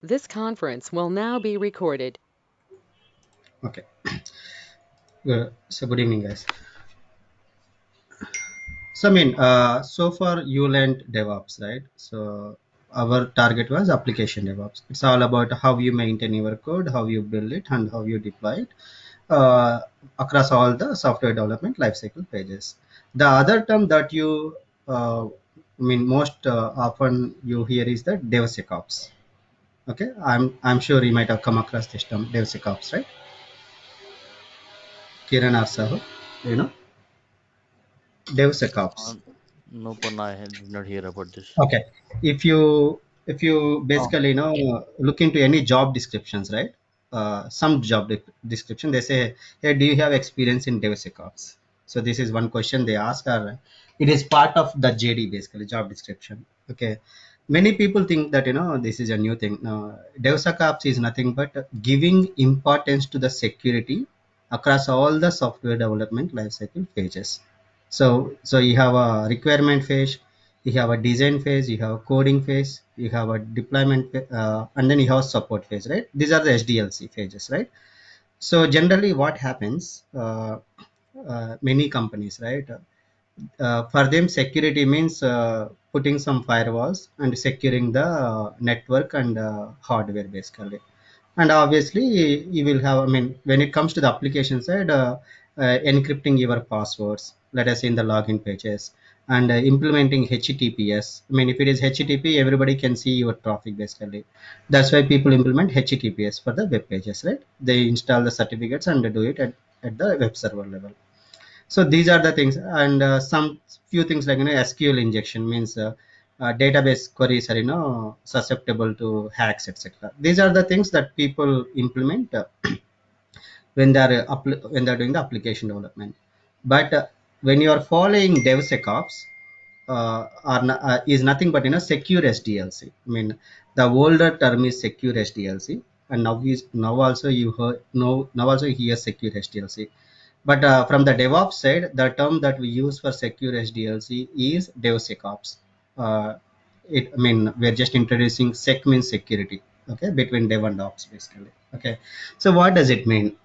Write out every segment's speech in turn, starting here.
This conference will now be recorded. Okay. So good evening, guys. So so far you learned DevOps, right? So our target was application DevOps. It's all about how you maintain your code, how you build it, and how you deploy it across all the software development lifecycle pages. The other term that you, most often you hear is the DevSecOps. Okay, I'm sure you might have come across this term DevSecOps, right? Kiran or Sahu, you know DevSecOps. Uh, no, Purna, I did not hear about this. Okay. If you Oh, basically look into any job descriptions, right? Some description they say, hey, do you have experience in DevSecOps? So this is one question they ask, or it is part of the JD, basically job description. Okay. Many people think that this is a new thing. No, DevSecOps is nothing but giving importance to the security across all the software development lifecycle phases. So you have a requirement phase, you have a design phase, you have a coding phase, you have a deployment, and then you have a support phase, right? These are the SDLC phases, right? So generally, what happens? Many companies, right? For them, security means putting some firewalls and securing the network and hardware, basically. And obviously, you will have. I mean, when it comes to the application side, encrypting your passwords, let us say in the login pages, and implementing HTTPS. I mean, if it is HTTP, everybody can see your traffic, basically. That's why people implement HTTPS for the web pages, right? They install the certificates and do it at the web server level. So these are the things, and some few things like SQL injection means database queries are susceptible to hacks, etc. These are the things that people implement when when they're doing the application development. But when you are following DevSecOps, is nothing but secure SDLC. I mean, the older term is secure SDLC, and now also you heard now also you hear secure SDLC. But from the DevOps side, the term that we use for secure SDLC is DevSecOps. Uh, I mean, we're just introducing sec means security, okay, between Dev and Ops, basically. Okay, so what does it mean?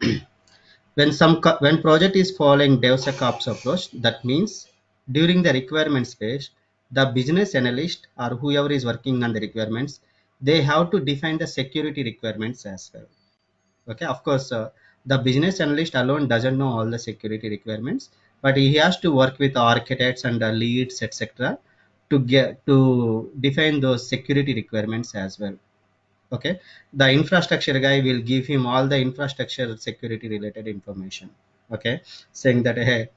When project is following DevSecOps approach, that means during the requirements phase, the business analyst or whoever is working on the requirements, they have to define the security requirements as well. Okay, of course, the business analyst alone doesn't know all the security requirements, but he has to work with architects and leads, etc., to get to define those security requirements as well. Okay, the infrastructure guy will give him all the infrastructure security related information. Okay, saying that, hey,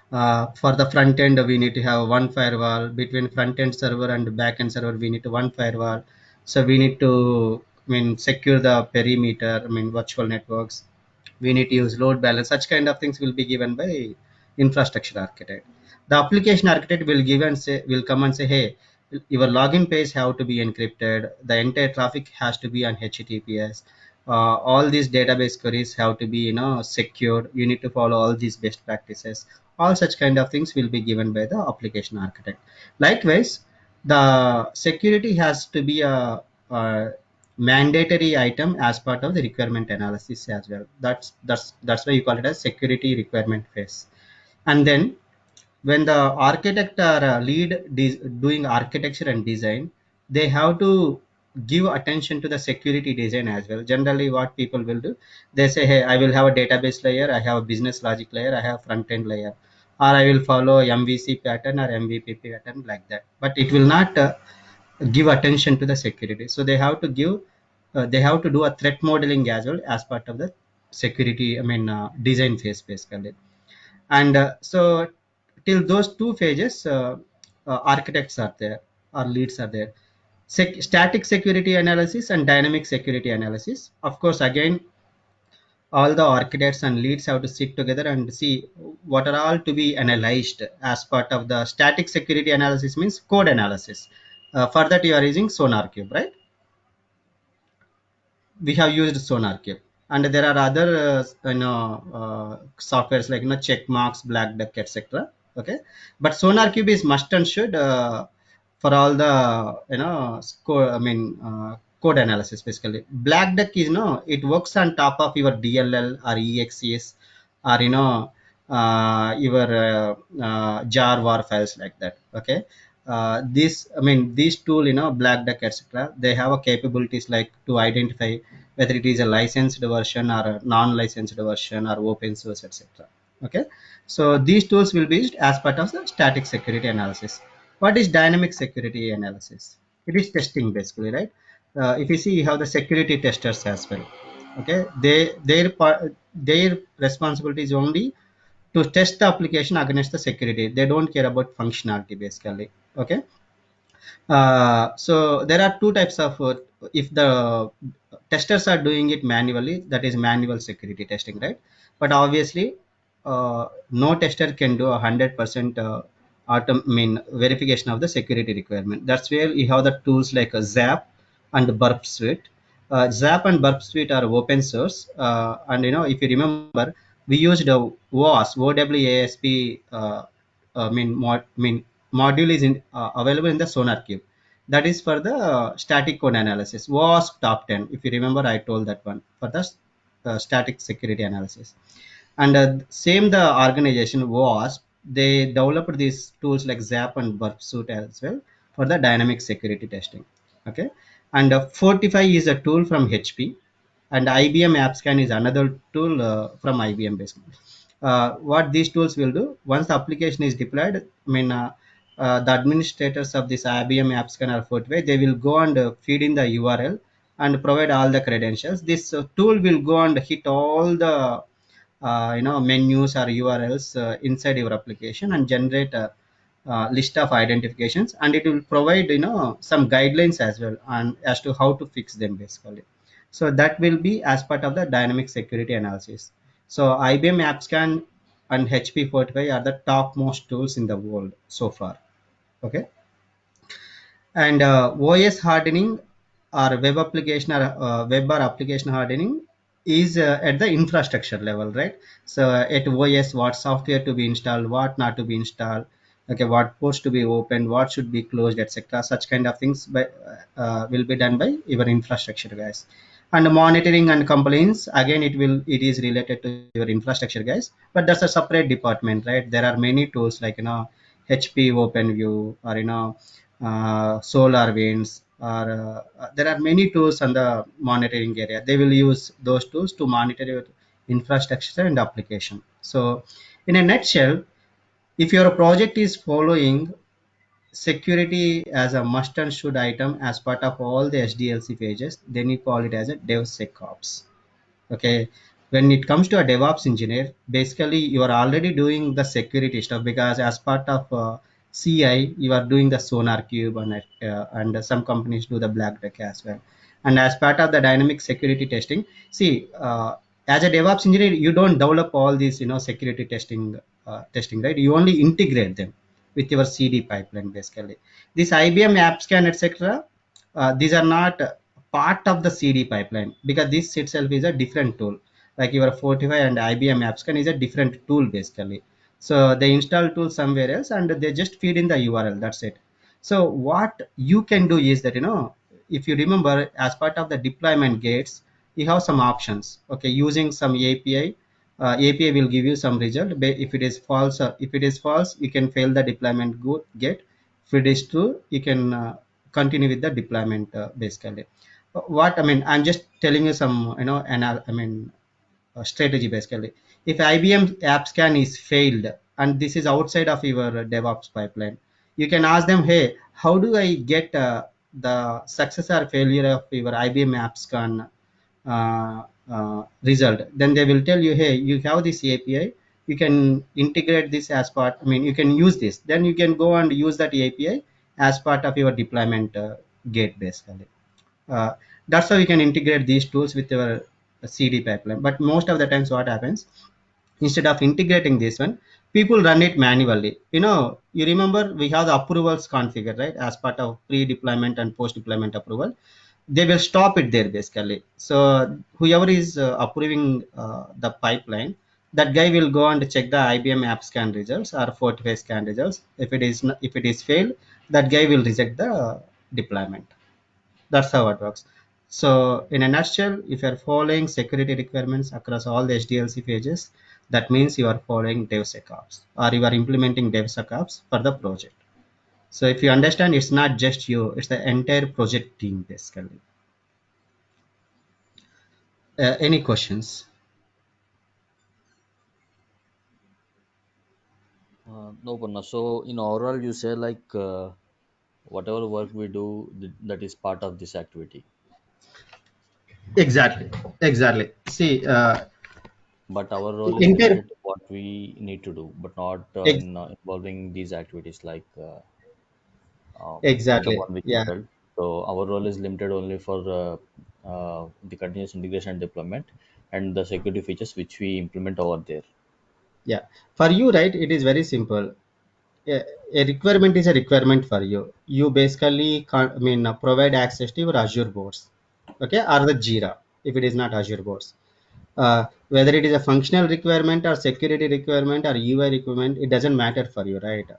for the front end we need to have one firewall. Between front end server and back end server we need to one firewall. So we need to, I mean, secure the perimeter, I mean, virtual networks. We need to use load balance. Such kind of things will be given by infrastructure architect. The application architect will give and say, will come and say, hey, your login page have to be encrypted, the entire traffic has to be on HTTPS, all these database queries have to be secured, you need to follow all these best practices. All such kind of things will be given by the application architect. Likewise, the security has to be a mandatory item as part of the requirement analysis as well. That's why you call it as security requirement phase. And then when the architect or doing architecture and design, they have to give attention to the security design as well. Generally, what people will do, they say, hey, I will have a database layer, I have a business logic layer, I have front end layer, or I will follow MVC pattern or MVP pattern, like that. But it will not give attention to the security. So they have to do a threat modeling as well as part of the security, I mean, design phase, basically. And so till those two phases, architects are there or leads are there. Static security analysis and dynamic security analysis, of course, again, all the architects and leads have to sit together and see what are all to be analyzed as part of the static security analysis. Means code analysis. For that you are using sonar cube, right? We have used SonarCube, and there are other softwares like check marks, black duck, etc. Okay, but SonarCube is must and should for all the I mean code analysis basically. Black duck is it works on top of your DLL or EXEs or your jar war files like that. Okay, this I mean these tool black duck etc. They have a capabilities like to identify whether it is a licensed version or a non-licensed version or open source etc. Okay, so these tools will be used as part of the static security analysis. What is dynamic security analysis? It is testing basically, right? If you see, you have the security testers as well. Okay, their responsibility is only to test the application against the security. They don't care about functionality basically. Okay, so there are two types of if the testers are doing it manually, that is manual security testing, right? But obviously no tester can do 100% verification of the security requirement. That's where you have the tools like Zap and Burp Suite. Zap and Burp Suite are open source, and if you remember, we used a WASP OWASP module is available in the Sonar Cube. That is for the static code analysis. WASP top 10. If you remember, I told that one for the static security analysis. And same the organization WASP, they developed these tools like Zap and Burp Suite as well for the dynamic security testing. Okay, and Fortify is a tool from HP, and IBM AppScan is another tool from IBM basically. What these tools will do once the application is deployed, the administrators of this IBM AppScan or Fortify, they will go and feed in the URL and provide all the credentials. This tool will go and hit all the menus or URLs inside your application and generate a list of identifications, and it will provide some guidelines as well on as to how to fix them basically. So that will be as part of the dynamic security analysis. So IBM AppScan and HP Fortify are the topmost tools in the world so far. Okay, and OS hardening or web application or web or application hardening is at the infrastructure level, right? So at OS, what software to be installed, what not to be installed, okay, what ports to be opened, what should be closed, etc. Such kind of things will be done by your infrastructure guys. And monitoring and compliance, again, it is related to your infrastructure guys, but that's a separate department, right? There are many tools like HP OpenView or solar winds or there are many tools on the monitoring area. They will use those tools to monitor your infrastructure and application. So in a nutshell, if your project is following security as a must and should item as part of all the SDLC pages, then you call it as a DevSecOps. Okay, when it comes to a DevOps engineer, basically you are already doing the security stuff because as part of CI you are doing the Sonar Cube and some companies do the Black Duck as well. And as part of the dynamic security testing, see, as a DevOps engineer you don't develop all these security testing, right? You only integrate them with your CD pipeline basically. This IBM AppScan etc. These are not part of the CD pipeline because this itself is a different tool. Like your Fortify and IBM AppScan is a different tool basically. So they install tool somewhere else and they just feed in the URL. That's it. So what you can do is that if you remember, as part of the deployment gates, you have some options. Okay, using some API. API will give you some result. If it is false, you can fail the deployment gate. If it is true, you can continue with the deployment basically. What I mean, I'm just telling you some strategy basically. If IBM AppScan is failed and this is outside of your DevOps pipeline, you can ask them, hey, how do I get the success or failure of your IBM AppScan result? Then they will tell you, hey, you have this API, you can integrate this as part, you can use this, then you can go and use that API as part of your deployment gate basically. uh, that's how you can integrate these tools with your CD pipeline. But most of the times what happens, instead of integrating this one, people run it manually. You remember we have the approvals configured, right? As part of pre-deployment and post-deployment approval, they will stop it there basically. So whoever is approving the pipeline, that guy will go and check the IBM app scan results or Fortify scan results. If it is failed, that guy will reject the deployment. That's how it works. So in a nutshell, if you are following security requirements across all the SDLC pages, that means you are following DevSecOps or you are implementing DevSecOps for the project. So if you understand, it's not just you, it's the entire project team basically. Any questions? No, Panna. So in overall, you say like whatever work we do, that is part of this activity. Exactly. Exactly. See, But our role is entire, limited to what we need to do, but not ex- in involving these activities like the exactly. one which you Yeah. told. So our role is limited only for the continuous integration and deployment and the security features which we implement over there. Yeah. For you, right, it is very simple. a, a requirement is a requirement for you. You basically can't, I mean, provide access to your Azure boards, okay, or the Jira if it is not Azure boards. Whether it is a functional requirement or security requirement or UI requirement, it doesn't matter for you, right?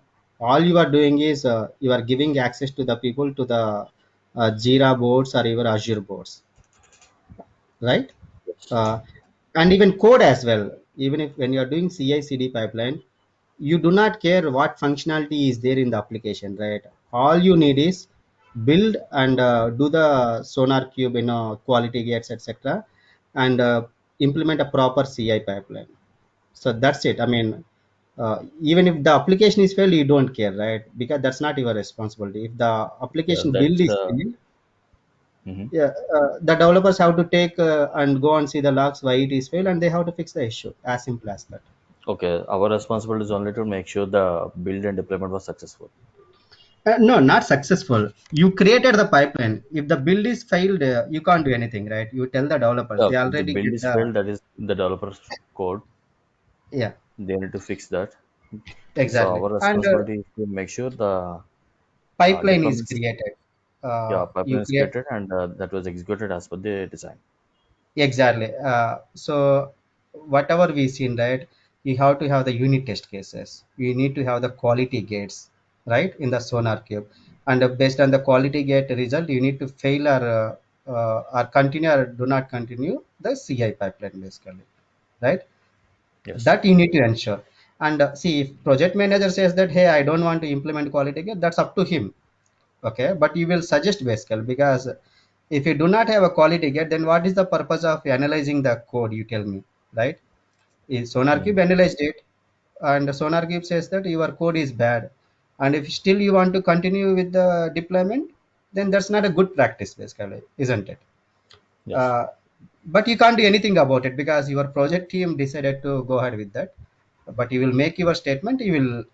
All you are doing is you are giving access to the people to the Jira boards or your Azure boards, right? Yes. uh, and even code as well. Even if when you are doing CI/CD pipeline, you do not care what functionality is there in the application, right? All you need is build and do the sonar cube, quality gates, etc., and implement a proper CI pipeline. So that's it. I mean, even if the application is failed, you don't care, right? Because that's not your responsibility. If the Yeah, application build that's is failed, mhm. yeah, the developers have to take and go and see the logs why it is failed, and they have to fix the issue. As simple as that. Okay. Our responsibility is only to make sure the build and deployment was successful. No, not successful. You created the pipeline. If the build is failed, you can't do anything, right? You tell the developers. They If the already build get is the, failed, that is the developer's code. yeah, They need to fix that. So exactly. our And responsibility is to make sure the pipeline is deployments, created. yeah, You pipeline is create created and that was executed as per the design. exactly. So whatever we seen, right? You have to have the unit test cases. You need to have the quality gates, right, in the sonar cube, and based on the quality gate result, you need to fail or continue or do not continue the CI pipeline basically, right? Yes. That you need to ensure. And see, if project manager says that, hey, I don't want to implement quality gate, that's up to him, okay? But you will suggest basically, because if you do not have a quality gate, then what is the purpose of analyzing the code, you tell me, right? Is Mm. SonarCube analyzed it, and SonarCube says that your code is bad, and if still you want to continue with the deployment, then that's not a good practice basically, isn't it? Yes. uh, but you can't do anything about it because your project team decided to go ahead with that. But you will make your statement, you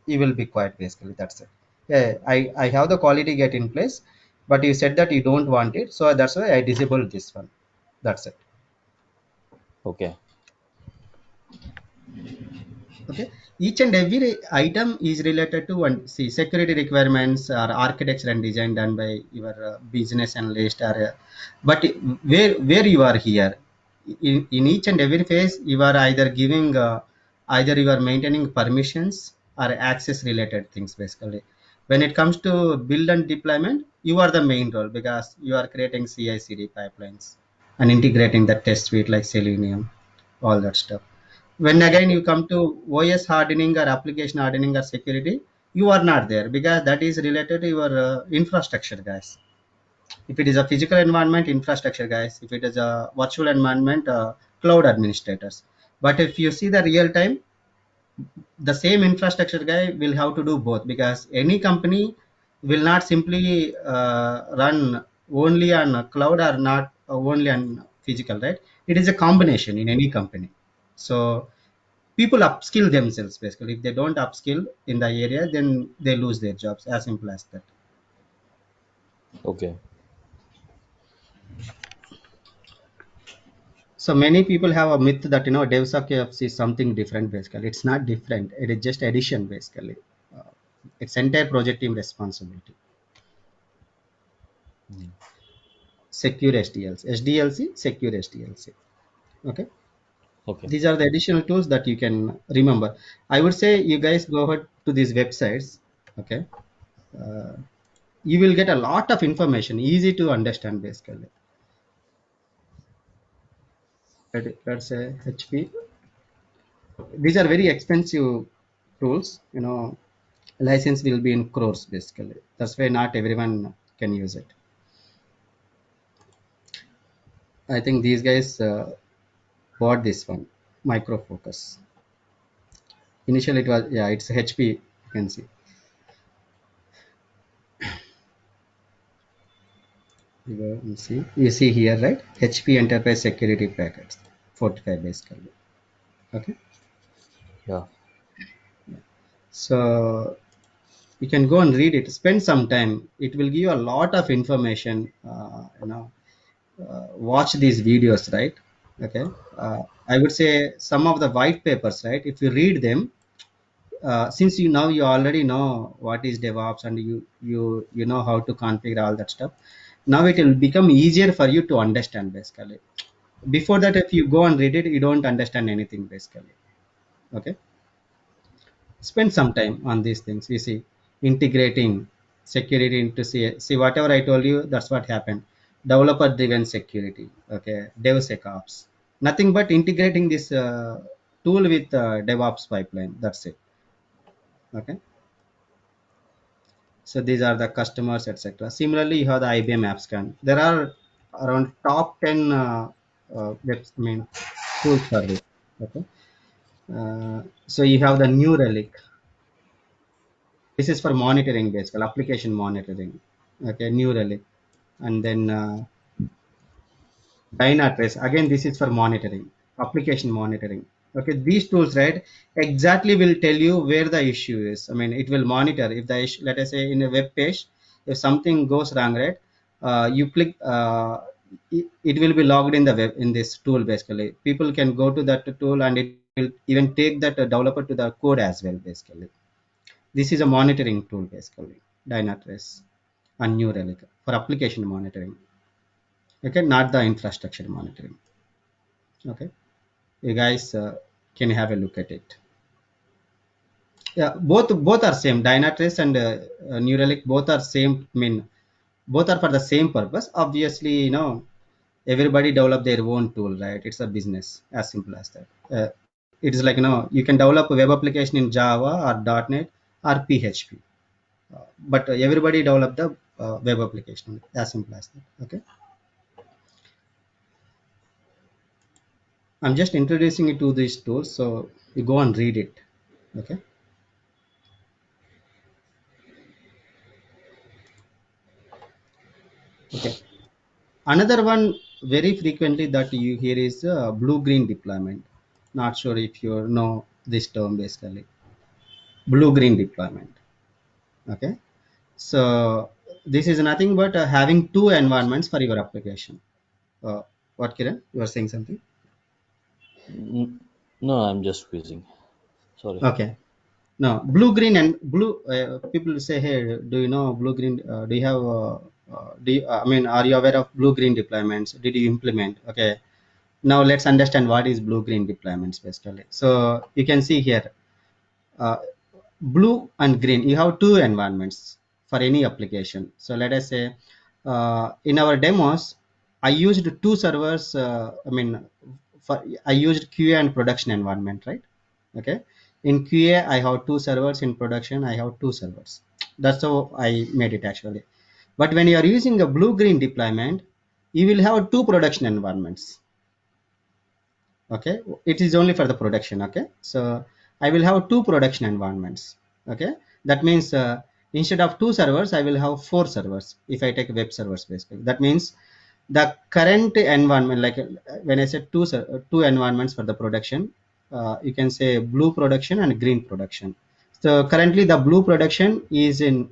will be quiet basically, that's it. Yeah, I have the quality gate in place, but you said that you don't want it, so that's why I disabled this one. That's it. Okay. Okay, each and every item is related to one. See, security requirements are architecture and design done by your business analyst or but where you are here, in each and every phase you are either giving either you are maintaining permissions or access related things basically. When it comes to build and deployment, you are the main role because you are creating CI/CD pipelines and integrating the test suite like Selenium, all that stuff. When again Okay. you come to OS hardening or application hardening or security, you are not there because that is related to your infrastructure, guys. If it is a physical environment, infrastructure, guys. If it is a virtual environment, cloud administrators. But if you see the real time, the same infrastructure guy will have to do both, because any company will not simply run only on cloud or not only on physical, right? It is a Yes. combination in any company. So people upskill themselves basically. If they don't upskill in the area, then they lose their jobs, as simple as that. Okay. So many people have a myth that DevSecOps is something different basically. It's not different, it is just addition basically. uh, it's entire project team responsibility. Mm. Secure SDLC, secure SDLC. Okay, Okay. these are the additional tools that you can remember. I would say you guys go ahead to these websites, okay? uh, you will get a lot of information, easy to understand basically. let's say HP. These are very expensive tools. License will be in crores basically. That's why not everyone can use it. I think these guys bought this one, Micro Focus. Initially, it was, yeah, it's HP. You can see. You see here, right? HP Enterprise Security Packets, 45 basically. Okay, Yeah. so you can go and read it. Spend some time. It will give you a lot of information. Watch these videos, right? Okay. I would say some of the white papers, right? If you read them, since you already know what is DevOps and you know how to configure all that stuff. Now it will become easier for you to understand basically. Before that, if you go and read it, you don't understand anything basically. Okay, spend some time on these things. You see, integrating security into see whatever I told you. That's what happened. Developer driven security. Okay, DevSecOps. Nothing but integrating this tool with DevOps pipeline. That's it. Okay. So these are the customers, etc. Similarly, you have the IBM app scan. There are around top 10 tools for this. Okay. So you have the New Relic. This is for monitoring, basically application monitoring. Okay, New Relic, and then Dynatrace. Again, this is for monitoring, application monitoring. Okay, these tools, right, exactly will tell you where the issue is. I mean, it will monitor if the issue, let us say in a web page, if something goes wrong, right, you click, it will be logged in the web in this tool. Basically, people can go to that tool and it will even take that developer to the code as well. Basically, this is a monitoring tool, basically, Dynatrace and New Relic for application monitoring. Okay, not the infrastructure monitoring. Okay, you guys can have a look at it. Yeah, both are same. Dynatrace and New Relic both are same. I mean, both are for the same purpose. Obviously, everybody develop their own tool, right? It's a business, as simple as that. It is like, you can develop a web application in Java or .NET or PHP, but everybody develop the web application, as simple as that. Okay, I'm just introducing you to these tools, so you go and read it. Okay. Okay. Another one very frequently that you hear is blue green deployment. Not sure if you know this term basically. Blue green deployment. Okay. So this is nothing but having two environments for your application. Uh, what, Kiran? You are saying something? No, I'm just squeezing. Sorry. Okay. No, blue green and blue. People say, "Hey, do you know blue green? Do you have? I mean, are you aware of blue green deployments? Did you implement?" Okay. Now let's understand what is blue green deployments basically. So you can see here, uh, blue and green. You have two environments for any application. So let us say in our demos, I used two servers. I used QA and production environment, right? Okay. In QA, I have two servers. In production, I have two servers. That's how I made it actually. But when you are using a blue green deployment, you will have two production environments. Okay, it is only for the production. Okay, so I will have two production environments. Okay, that means instead of two servers, I will have four servers if I take web servers basically. That means the current environment, like when I said two environments for the production, you can say blue production and green production. So currently the blue production is in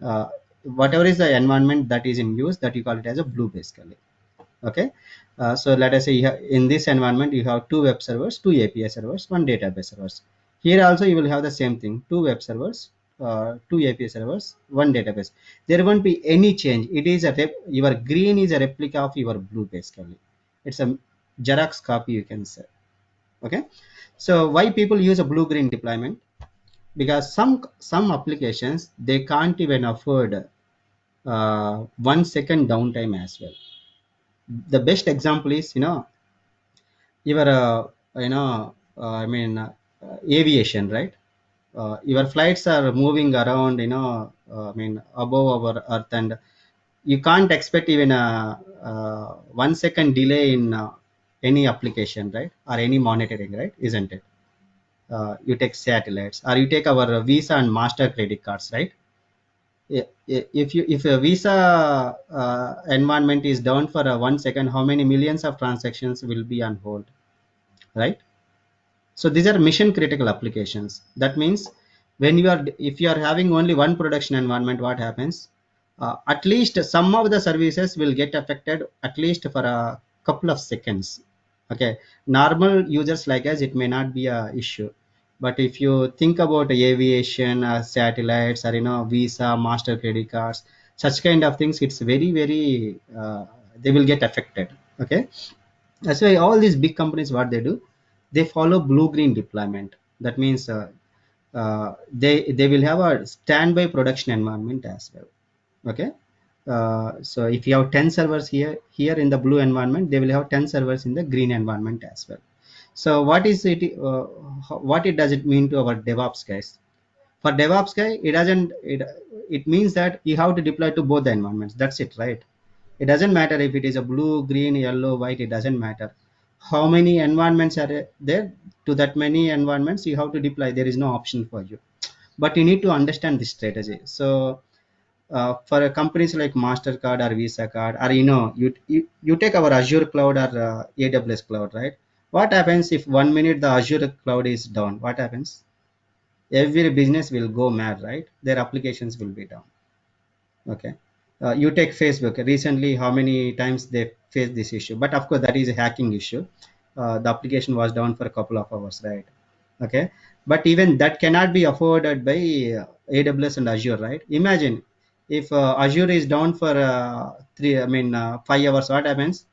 whatever is the environment that is in use, that you call it as a blue basically. Okay, so let us say in this environment you have two web servers, two API servers, one database servers. Here also you will have the same thing, two web servers, two API servers, one database. There won't be any change. It is your green is a replica of your blue basically. It's a Xerox copy, you can say. Okay, so why people use a blue green deployment? Because some applications they can't even afford 1 second downtime as well. The best example is, your aviation, right? Your flights are moving around, above our earth, and you can't expect even a 1 second delay in any application, right? Or any monitoring, right? Isn't it? You take satellites, or you take our Visa and Master credit cards, right? If a Visa environment is down for 1 second, how many millions of transactions will be on hold, right? So these are mission critical applications. That means when you are, if you are having only one production environment, what happens? At least some of the services will get affected at least for a couple of seconds. Okay, normal users like us, it may not be a issue. But if you think about aviation, satellites, or Visa, Master credit cards, such kind of things, it's very very they will get affected. Okay, that's why all these big companies, what they do, they follow blue green deployment. That means they will have a standby production environment as well. Okay, so if you have 10 servers here in the blue environment, they will have 10 servers in the green environment as well. So what is it, what it does it mean to our DevOps guys? For DevOps guy, it means that you have to deploy to both the environments. That's it, right? It doesn't matter if it is a blue, green, yellow, white. It doesn't matter how many environments are there. To that many environments you have to deploy. There is no option for you, but you need to understand this strategy. So for companies like Mastercard or Visa card, or you take our Azure cloud or AWS cloud, right? What happens if 1 minute the Azure cloud is down? What happens? Every business will go mad, right? Their applications will be down. Okay, you take Facebook recently, how many times they faced this issue? But of course that is a hacking issue. The application was down for a couple of hours, right? Okay, but even that cannot be afforded by AWS and Azure, right? Imagine if Azure is down for 5 hours, what happens?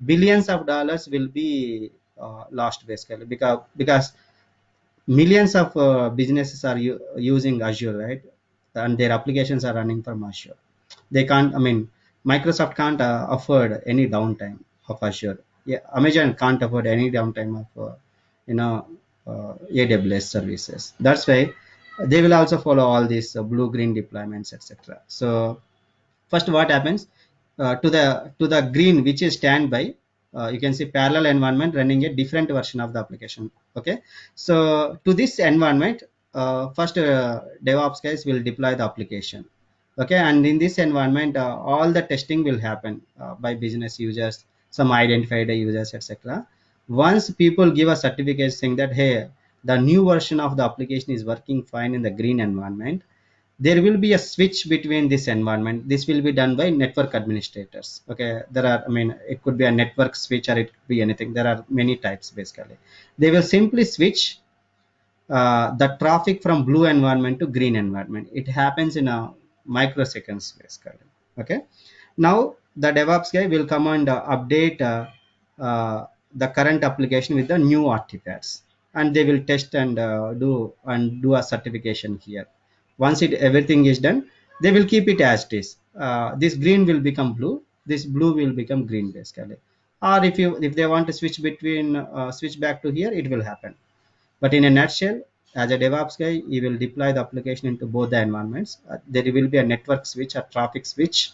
Billions of dollars will be lost, basically, because millions of businesses are using Azure, right? And their applications are running from Azure. They can't, Microsoft can't afford any downtime of Azure. Yeah, Amazon can't afford any downtime of you know AWS services. That's why they will also follow all these blue green deployments, etc. So first what happens, to the green, which is standby, you can see parallel environment running a different version of the application. Okay, so to this environment, first DevOps guys will deploy the application. Okay, and in this environment, all the testing will happen by business users, some identified users, etc. Once people give a certificate saying that, hey, the new version of the application is working fine in the green environment, there will be a switch between this environment. This will be done by network administrators. Okay, there are, it could be a network switch, or it could be anything. There are many types, basically. They will simply switch the traffic from blue environment to green environment. It happens in a microseconds, basically. Okay, now the DevOps guy will come and update the current application with the new artifacts, and they will test and do a certification here. Once it everything is done, they will keep it as it is. This green will become blue, this blue will become green, basically. Or if they want to switch between switch back to here, it will happen. But in a nutshell, as a DevOps guy, you will deploy the application into both the environments. There will be a network switch, a traffic switch,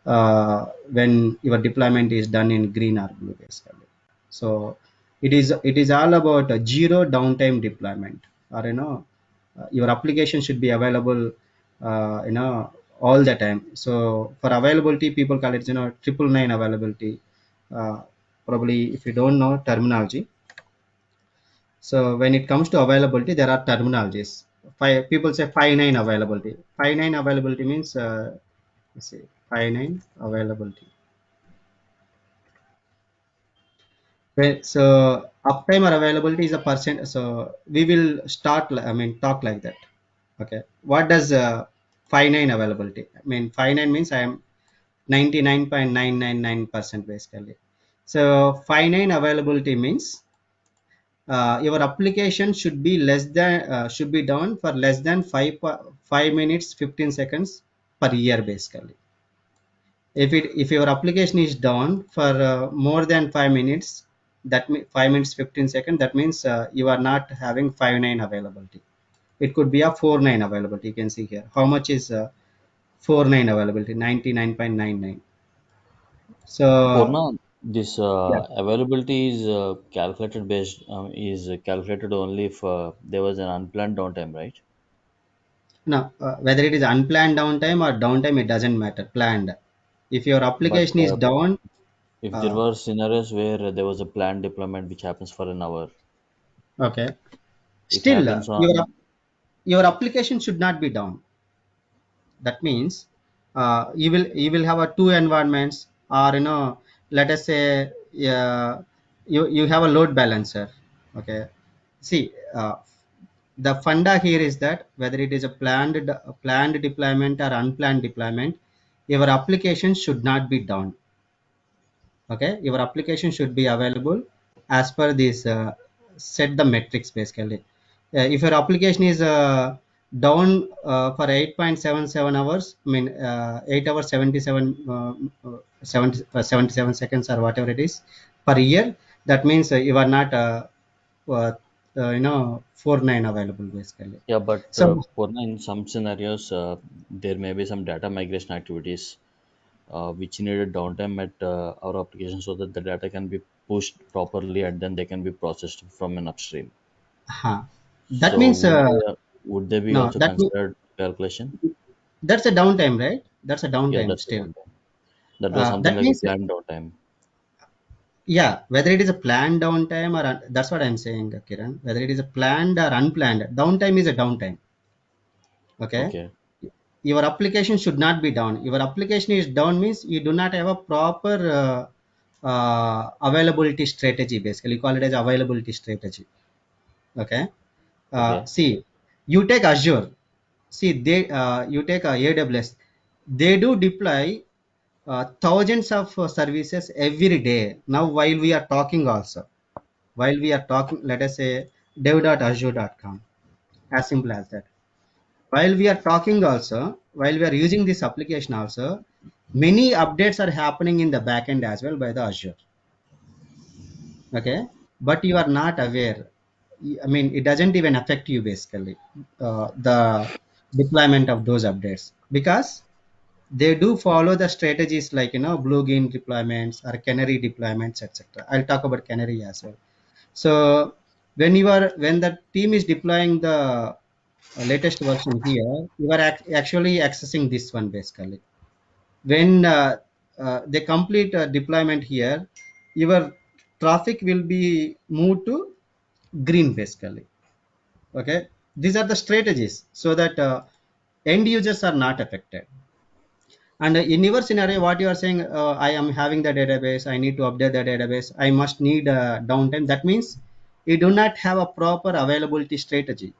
when your deployment is done in green or blue, basically. So it is all about a zero downtime deployment, or your application should be available, all the time. So for availability, people call it, triple nine availability. Probably if you don't know terminology, so when it comes to availability, there are terminologies. People say 5 9 availability. 5 9 availability means, let's see, 5 9 availability. So uptime or availability is a percent. So we will start. Talk like that. Okay. What does 5 9 availability? 5 9 means I am 99.999% basically. So 5 9 availability means your application should be done for less than 5 minutes 15 seconds per year, basically. If your application is down for more than 5 minutes, that 5 minutes 15 seconds, that means you are not having 5.9 availability. It could be a 4.9 availability. You can see here how much is 4.9 availability, 99.99. So Purna, this yeah, availability is calculated based is calculated only if there was an unplanned downtime, right? no, whether it is unplanned downtime or downtime, it doesn't matter. Planned. If your But application is down, if there uh, were scenarios where there was a planned deployment which happens for an hour, okay, it still happens on. your application should not be down. That means you will have a two environments, or let us say you have a load balancer. Okay, see, the funda here is that whether it is a planned deployment or unplanned deployment, your application should not be down. Okay, your application should be available as per this set the metrics basically. If your application is down for 8.77 hours, I mean 8 hours 77 77 seconds or whatever it is per year, that means you are not uh, 4.9 available basically. Yeah, but So Purna, in some scenarios, there may be some data migration activities which needed downtime at our application so that the data can be pushed properly and then they can be processed from an upstream. that So means would they be no also that means considered calculation? that's a downtime, right? That's a Yeah, downtime that's the still. downtime. That was something That like a means, planned downtime. yeah, whether it is a planned downtime or that's what I'm saying, Kiran. Whether it is a planned or unplanned, downtime is a downtime. Okay, Okay, your application should not be down. Your application is down means you do not have a proper availability strategy. Basically, you call it as availability strategy. Okay, okay, see, you take Azure. See, you take AWS. They do deploy thousands of services every day. Now, while we are talking also. While we are talking, let us say dev.azure.com, as simple as that. While we are talking also, while we are using this application also, many updates are happening in the backend as well by the Azure. Okay, but you are not aware. I mean, it doesn't even affect you basically, the deployment of those updates, because they do follow the strategies like blue green deployments or canary deployments, etc. I'll talk about canary as well. So when the team is deploying the latest version here, you are actually accessing this one basically. When they complete deployment here, your traffic will be moved to green basically. Okay, these are the strategies so that end users are not affected. And in your scenario, what you are saying, I am having the database, I need to update the database, I must need downtime. That means you do not have a proper availability strategy.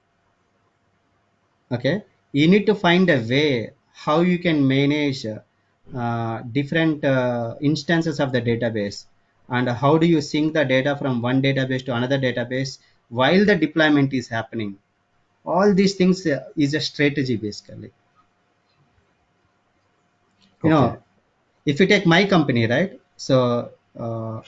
Okay, you need to find a way how you can manage different instances of the database, and how do you sync the data from one database to another database while the deployment is happening. All these things is a strategy basically. you know okay, if you take my company, right? So uh,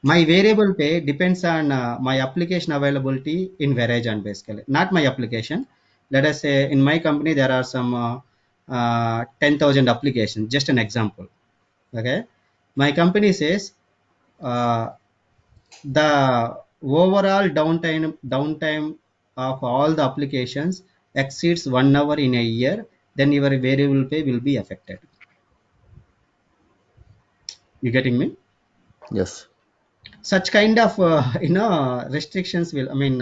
my variable pay depends on my application availability in Verizon basically, not my application. Let us say in my company there are some 10,000 applications, just an example. Okay, my company says uh, the overall downtime of all the applications exceeds 1 hour in a year, then your variable pay will be affected. You getting me? yes, Such kind of restrictions will, I mean,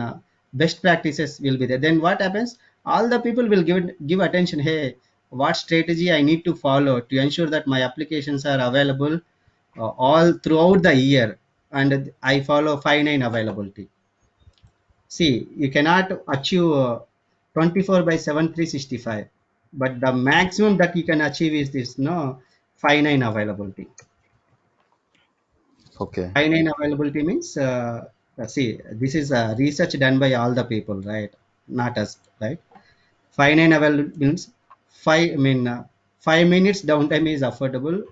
best practices will be there. Then what happens, all the people will give attention. Hey, what strategy I need to follow to ensure that my applications are available all throughout the year, and I follow 5.9 availability. See, you cannot achieve 24 by 7 365, but the maximum that you can achieve is this 5.9 availability. okay, I9 availability means, see, this is research done by all the people, right? Not us, right? 5.9 available means 5 minutes downtime is affordable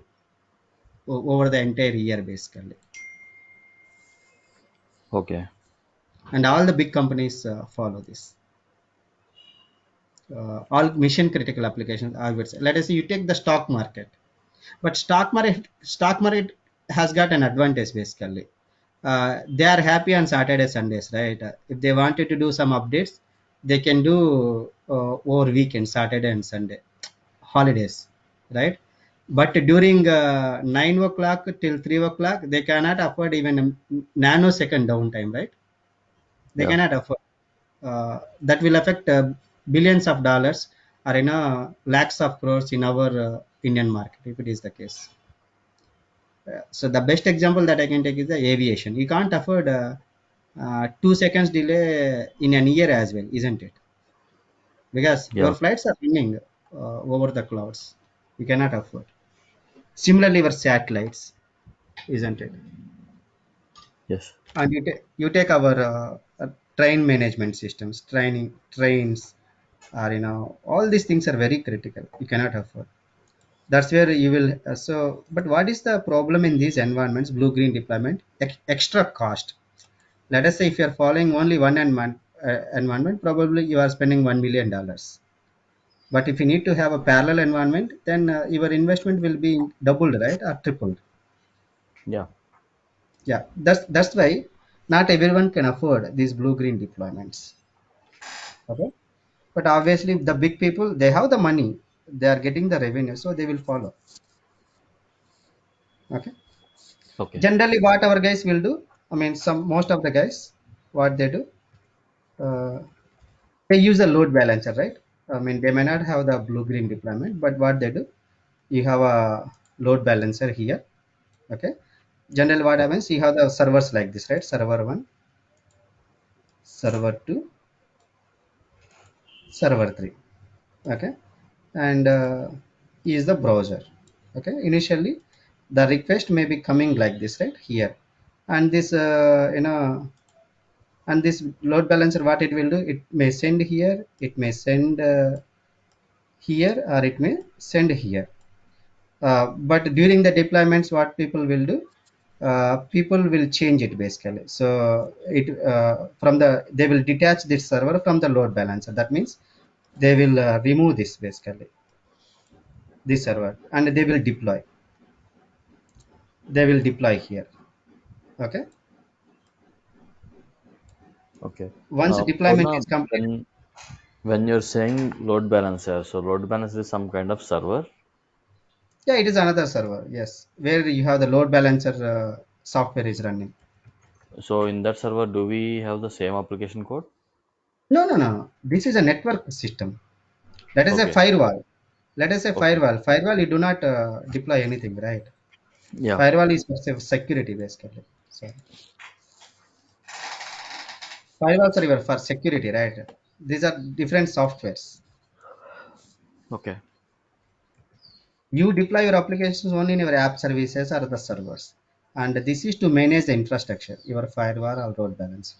over the entire year, basically. Okay. and all the big companies follow this. All mission critical applications, I would say. Let us say you take the stock market, but stock market has got an advantage basically. They are happy on Saturday Sundays, right? If they wanted to do some updates, they can do over weekend, Saturday and Sunday holidays, right? But during 9 o'clock till 3 o'clock, they cannot afford even a nanosecond downtime, right? They Yeah. cannot afford. That will affect billions of dollars or lakhs of crores in our Indian market if it is the case. So the best example that I can take is the aviation. You can't afford 2 seconds delay in an year as well, isn't it? Because your Yeah. flights are running over the clouds. You cannot afford. Similarly, your satellites, isn't it? Yes. And you take our train management systems, trains, or all these things are very critical. You cannot afford. That's where you will. But what is the problem in these environments? Blue green deployment, extra cost. Let us say if you are following only one environment, probably you are spending $1 million. But if you need to have a parallel environment, then your investment will be doubled, right, or tripled. Yeah. Yeah, that's why not everyone can afford these blue green deployments. Okay, but obviously the big people, they have the money, they are getting the revenue, so they will follow. Okay, Okay. generally what our guys will do, I mean, most of the guys, what they do, uh, they use a load balancer, right? I mean, they may not have the blue green deployment, but what they do, you have a load balancer here. Okay, generally what Okay. happens, you have the servers like this, right? Server 1, server 2, server 3. Okay, and is the browser. Okay, initially the request may be coming like this, right here, and this and this load balancer, what it will do, it may send here, it may send here, or it may send here. But during the deployments, what people will do, people will change it basically. So it from the they will detach this server from the load balancer. That means they will remove this basically, this server, and they will deploy here. Okay, Okay. once deployment Purna, is complete. when you're saying load balancer, so load balancer is some kind of server. Yeah, it is another server, yes, where you have the load balancer software is running. So in that server, do we have the same application code? No, this is a network system. That is a Okay. firewall. Let us say Okay. firewall you do not deploy anything, right? Yeah. Firewall is for security basically. So firewalls are for security, right? These are different softwares. Okay. You deploy your applications only in your app services or the servers, and this is to manage the infrastructure, your firewall or load balancer.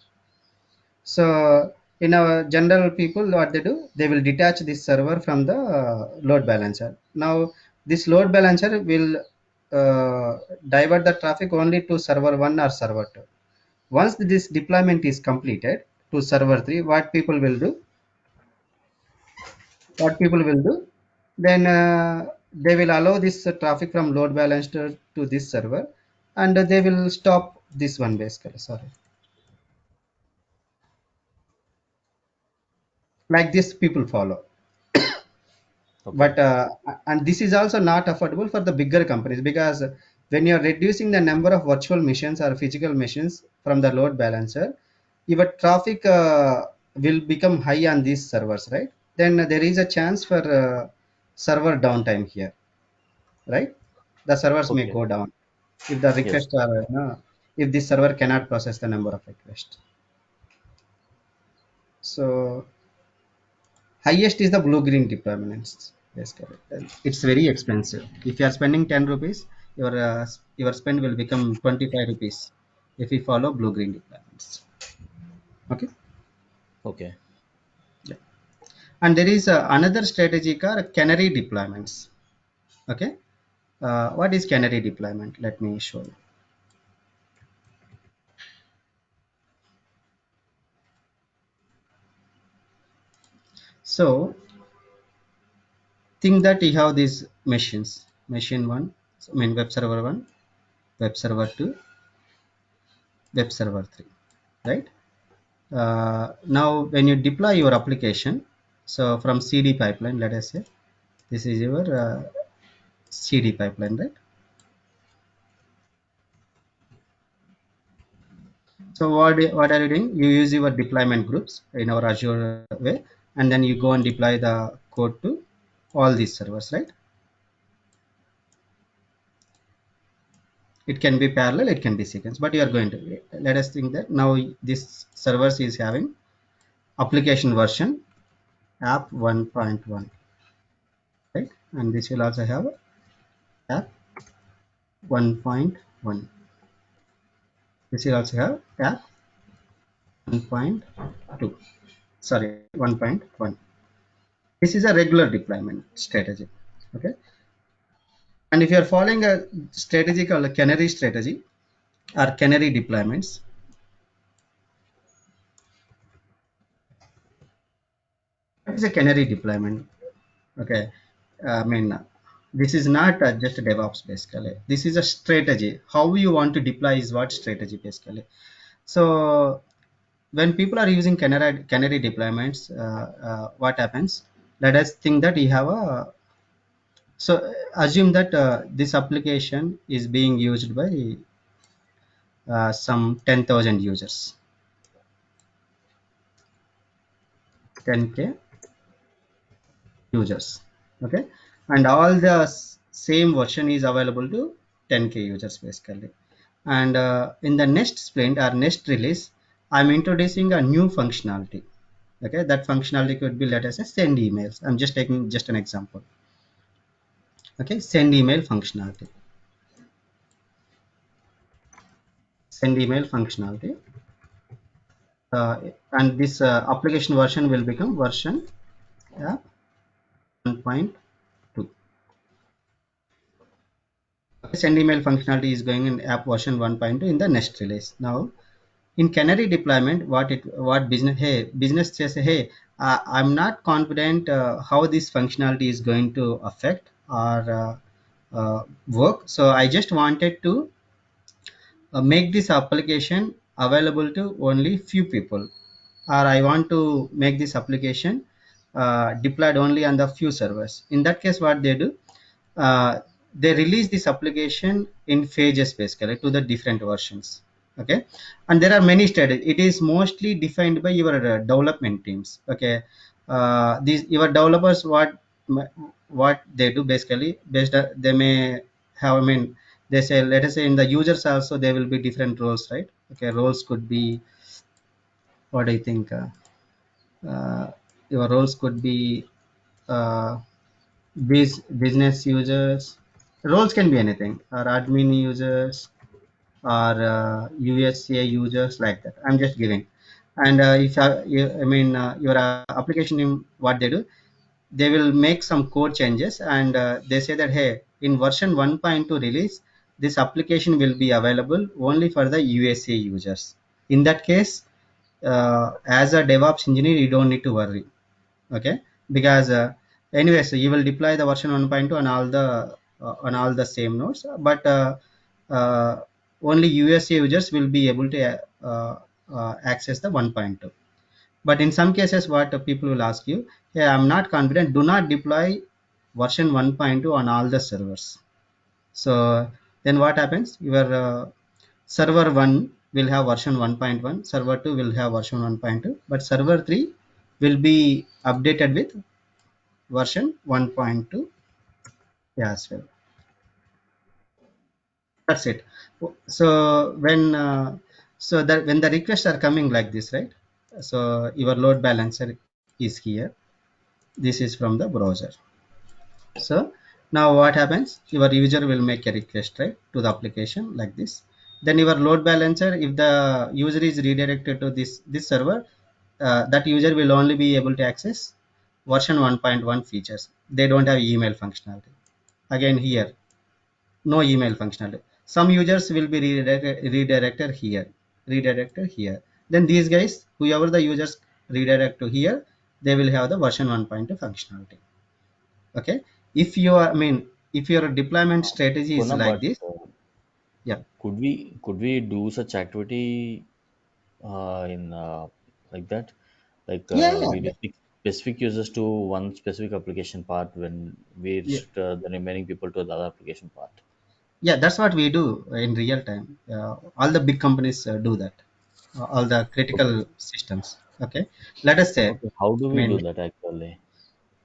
So in our general people, what they do, they will detach this server from the load balancer. Now this load balancer will divert the traffic only to server 1 or server 2. Once this deployment is completed to server 3, what people will do, then they will allow this traffic from load balancer to this server, and they will stop this one basically. Sorry, like this people follow. Okay. But and this is also not affordable for the bigger companies, because when you are reducing the number of virtual machines or physical machines from the load balancer, your traffic will become high on these servers, right? Then there is a chance for server downtime here, right? The servers may Okay. go down if the Yes. requests are if this server cannot process the number of requests. So highest is the blue green deployments. Yes, correct. It's very expensive. If you are spending 10 rupees, your spend will become 25 rupees if you follow blue green deployments. Okay. Okay. Yeah. And there is another strategy called canary deployments. Okay. What is canary deployment? Let me show you. So think that you have these machines, machine 1, I mean web server 1, web server 2, web server 3, right? Now when you deploy your application, so from CD pipeline, let us say this is your CD pipeline, right? So what are you doing? You use your deployment groups in our Azure way, and then you go and deploy the code to all these servers, right? It can be parallel, it can be sequence, but you are going to, let us think that now this servers is having application version app 1.1, right? And this will also have app 1.1. This will also have app 1.2. Sorry, 1.1. This is a regular deployment strategy. Okay. And if you are following a strategy called a canary strategy or canary deployments, what is a canary deployment? Okay. I mean, this is not just a DevOps basically. This is a strategy. How you want to deploy is what strategy basically. So when people are using canary deployments, what happens? Let us think that you have a, so assume that this application is being used by some 10,000 users, 10K users, okay, and all the same version is available to 10K users basically. And in the next sprint or next release, I'm introducing a new functionality. Okay, that functionality could be, let us say, send emails. I'm just taking just an example. Okay, send email functionality, send email functionality, and this application version will become version app 1.2. Send email functionality is going in app version 1.2 in the next release. Now in canary deployment, what business says, hey, I'm not confident how this functionality is going to affect or work, so I just wanted to make this application available to only few people, or I want to make this application deployed only on the few servers. In that case, what they do, uh, they release this application in phases basically to the different versions. Okay, and there are many strategies. It is mostly defined by your development teams. Okay, these your developers, what they do basically, based they may have, I mean, they say, let us say in the users also there will be different roles, right? Okay, roles could be, what I think, uh, your roles could be uh, business users. Roles can be anything, or admin users, or USA users, like that. I'm just giving. And if I mean your application team, what they do, they will make some code changes, and they say that, hey, in version 1.2 release, this application will be available only for the USA users. In that case, as a DevOps engineer, you don't need to worry. Okay, because anyway, so you will deploy the version 1.2 on all the same nodes, but uh, only USA users will be able to access the 1.2. But in some cases, what people will ask you, hey, I'm not confident, do not deploy version 1.2 on all the servers. So then what happens? Your server 1 will have version 1.1, server 2 will have version 1.2, but server 3 will be updated with version 1.2 as well. That's it. So when the requests are coming like this, right? So your load balancer is here. This is from the browser. So now what happens? Your user will make a request, right, to the application like this. Then your load balancer, if the user is redirected to this server, that user will only be able to access version 1.1 features. They don't have email functionality. Again here, no email functionality. Some users will be redirected here, redirected here. Then these guys, whoever the users redirect to here, they will have the version 1.2 functionality. Okay, if you are, I mean, if your deployment strategy is Puna, like but this. Yeah, could we do such activity in like that? Like yeah, we yeah, restrict specific users to one specific application part when we yeah, restrict the remaining people to the other application part. yeah, that's what we do in real time. All the big companies do that, all the critical Okay. systems. Okay, let us say, Okay. How do I we mean, do that actually?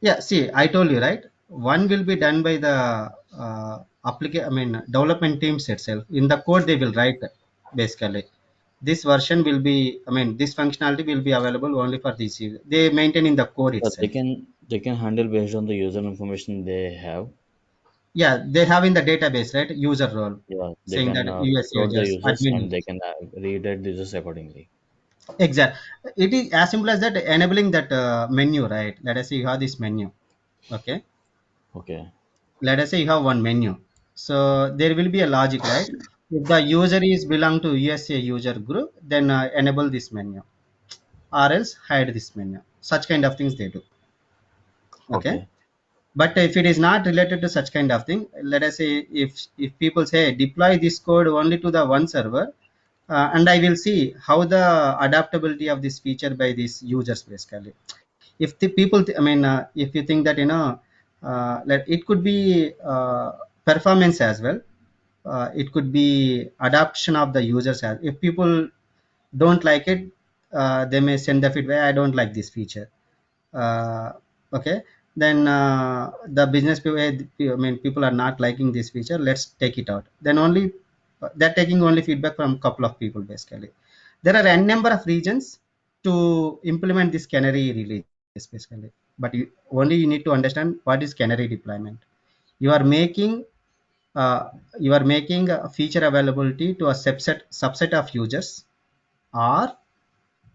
yeah, see, I told you, right? One will be done by the I mean, development teams itself. In the code they will write basically this version will be, I mean, this functionality will be available only for this user. They maintain in the code But they itself. can handle based on the user information they have. Yeah, they have in the database, right? User role Yeah, they saying can that US upload the users, users admin and they users. can redirect the users accordingly. Exact. It is as simple as that, enabling that menu, right? Let us say you have this menu. Okay. Okay. Let us say you have one menu. So there will be a logic, right? If the user is belong to USA user group, then enable this menu, or else hide this menu. Such kind of things they do. Okay. Okay. But if it is not related to such kind of thing, let us say if people say deploy this code only to the one server, and I will see how the adaptability of this feature by these users basically. If the people I mean, if you think that, it could be performance as well, it could be adoption of the users as if people don't like it, they may send the feedback, I don't like this feature. uh, okay, then the business people, I mean, people are not liking this feature, let's take it out. Then only they're taking only feedback from couple of people basically. There are n number of regions to implement this canary release basically. But only you need to understand what is canary deployment. You are making uh, a feature availability to a subset of users, or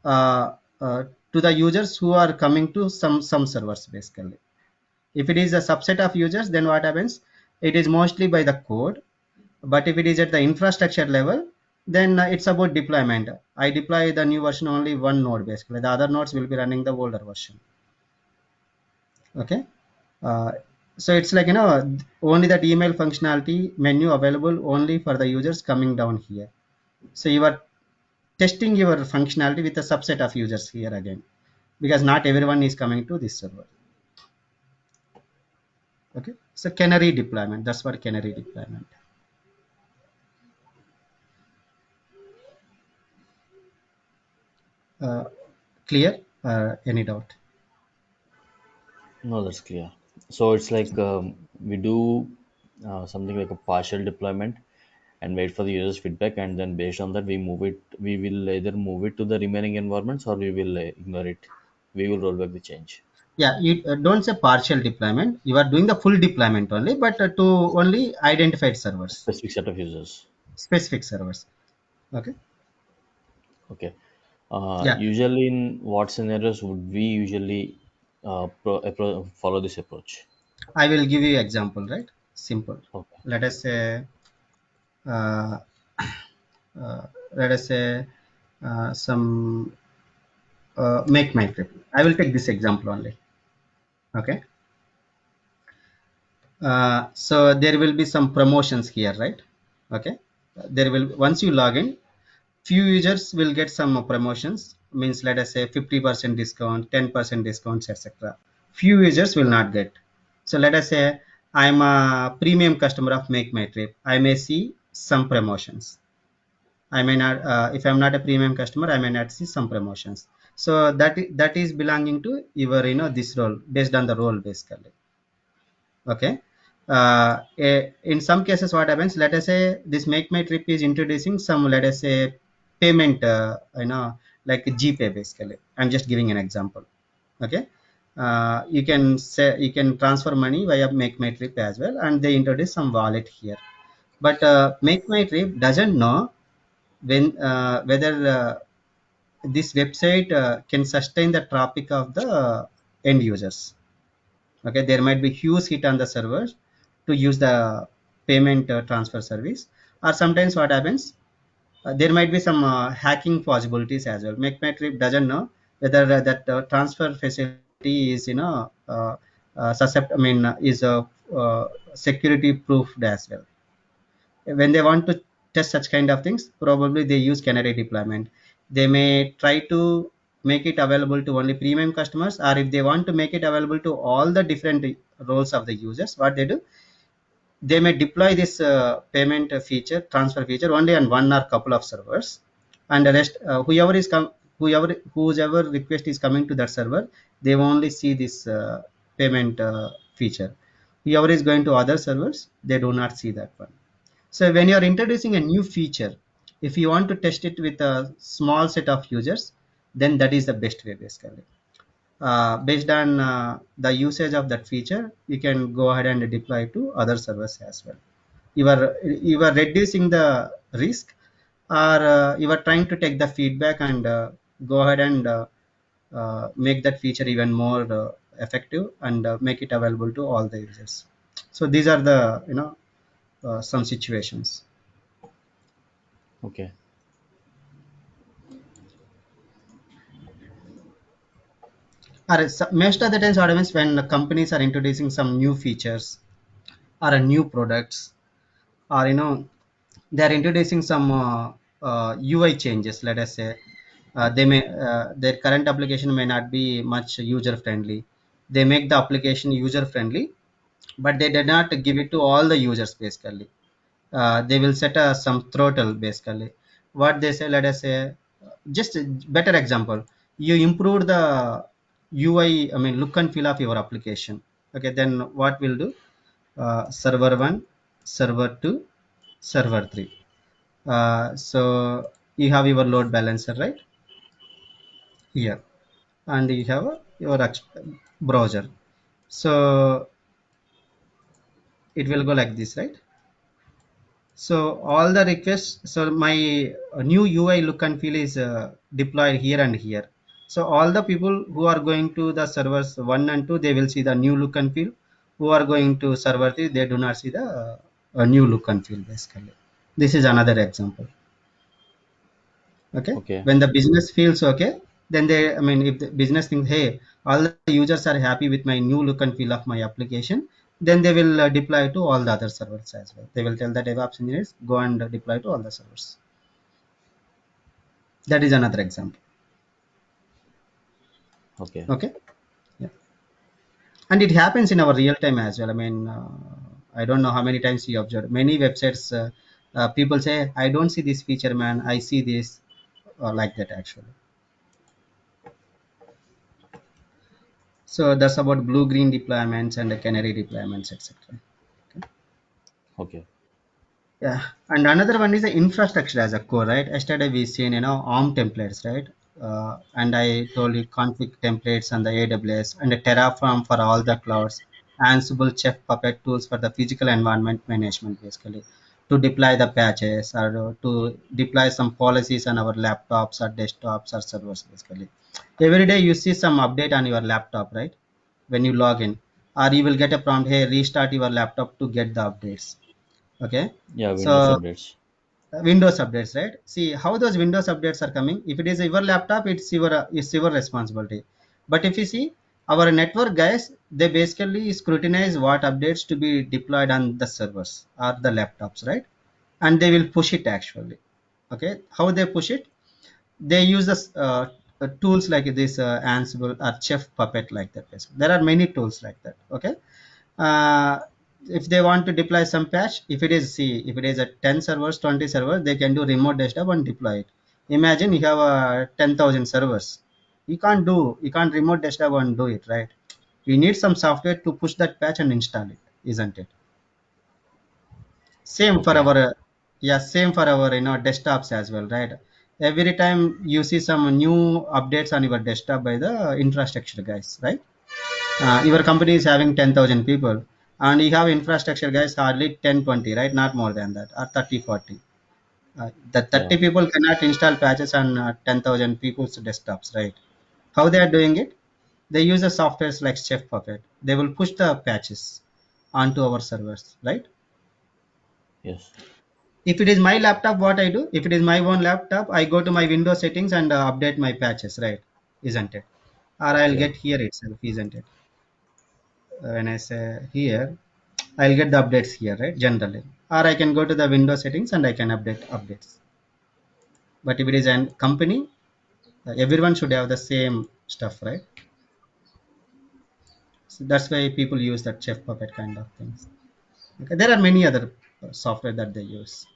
uh, uh, to the users who are coming to some servers basically. If it is a subset of users, then what happens, it is mostly by the code. But if it is at the infrastructure level, then it's about deployment. I deploy the new version only one node basically, the other nodes will be running the older version. Okay. uh, so it's like, only that email functionality menu available only for the users coming down here. So you are testing your functionality with a subset of users here again, because not everyone is coming to this server. Okay, so canary deployment, that's what canary deployment. uh, Clear? Any doubt? No, that's clear. So it's like we do something like a partial deployment and wait for the user's feedback, and then based on that, we move it. We will either move it to the remaining environments or we will ignore it. We will roll back the change. Yeah, you don't say partial deployment, you are doing the full deployment only, but to only identified A servers, specific set of users. specific servers. Okay. Okay. Yeah, Usually, in what scenarios would we usually follow this approach? I will give you example, right? Simple. Okay. Let us say, uh, uh, let us say some make my trip. I will take this example only. Okay. So there will be some promotions here, right? Okay. There will, once you log in, few users will get some promotions, means let us say 50% discount, 10% discounts, etc. Few users will not get. So let us say I'm a premium customer of make my trip, I may see some promotions. I may not, if I'm not a premium customer, I may not see some promotions. So that is belonging to your, this role, based on the role basically. Okay. In some cases what happens, let us say this make my trip is introducing some, let us say, payment, like GPay basically. I'm just giving an example. Okay. You can say you can transfer money via make my trip as well, and they introduce some wallet here. But make my trip doesn't know when, whether this website can sustain the traffic of the end users. Okay, there might be huge hit on the servers to use the payment transfer service. Or sometimes what happens, there might be some hacking possibilities as well. Make my trip doesn't know whether that transfer facility is is a security proofed as well. When they want to test such kind of things, probably they use Canary deployment. They may try to make it available to only premium customers, or if they want to make it available to all the different roles of the users, what they do, they may deploy this payment feature, transfer feature only on one or couple of servers, and the rest, whoever request is coming to that server, they only see this payment feature. Whoever is going to other servers, they do not see that one. So when you are introducing a new feature, if you want to test it with a small set of users, then that is the best way basically. Based on the usage of that feature, you can go ahead and deploy to other servers as well. You are reducing the risk, or you are trying to take the feedback and go ahead and make that feature even more effective and make it available to all the users. So these are the some situations. Okay. Most of the times what happens when the companies are introducing some new features or a new products, or they're introducing some UI changes. Let us say they may their current application may not be much user friendly. They make the application user friendly, but they did not give it to all the users basically. They will set some throttle basically. What they say, let us say, just a better example, you improve the UI, I mean look and feel of your application. Okay, then what we'll do, server 1, server 2, server 3. So you have your load balancer right here, and you have your browser. So it will go like this, right? So all the requests, so my new UI look and feel is deployed here and here. So all the people who are going to the servers 1 and 2, they will see the new look and feel. Who are going to server 3, they do not see the new look and feel basically. This is another example. Okay, Okay. when the business feels okay, then they, I mean if the business thinks, hey, all the users are happy with my new look and feel of my application, then they will deploy to all the other servers as well. They will tell the DevOps engineers, go and deploy to all the servers. That is another example. Okay. Okay, yeah. And it happens in our real time as well. I mean, I don't know how many times you observed many websites, people say, I don't see this feature, man, I see this, like that actually. So that's about blue green deployments and the canary deployments, etc. Okay. Yeah, and another one is the infrastructure as a core, right? Yesterday we seen ARM templates, right? And I told you config templates on the AWS and the Terraform for all the clouds, Ansible, Chef, Puppet tools for the physical environment management, basically to deploy the patches or to deploy some policies on our laptops or desktops or servers, basically. Every day you see some update on your laptop, right? When you log in, or you will get a prompt, hey, restart your laptop to get the updates. Okay, Yeah, Windows so updates. Windows updates, right? See how those Windows updates are coming. If it is your laptop, it's your responsibility. But if you see our network guys, they basically scrutinize what updates to be deployed on the servers or the laptops, right? And they will push it actually. Okay, how they push it? They use this tools like this Ansible or Chef Puppet like that. Basically. There are many tools like that. Okay, uh, if they want to deploy some patch, if it is, see, if it is a 10 servers, 20 servers, they can do remote desktop and deploy it. Imagine you have 10,000 servers. You can't remote desktop and do it, right? You need some software to push that patch and install it, isn't it? Same for Okay. our yeah, same for our desktops as well, right? Every time you see some new updates on your desktop by the infrastructure guys, right? Your company is having 10,000 people, and you have infrastructure guys hardly 10, 20, right? Not more than that, or 30, 40. The Yeah. 30 people cannot install patches on 10,000 people's desktops, right? How they are doing it? They use the softwares like Chef Puppet. They will push the patches onto our servers, right? Yes. If it is my laptop, what I do, if it is my own laptop, I go to my Windows settings and update my patches, right? Isn't it? or I'll Yeah. get here itself, isn't it? When I say here, I'll get the updates here, right? Generally, or I can go to the Windows settings and I can update updates. But if it is a company, everyone should have the same stuff, right? So that's why people use that Chef Puppet kind of things. Okay, there are many other software that they use.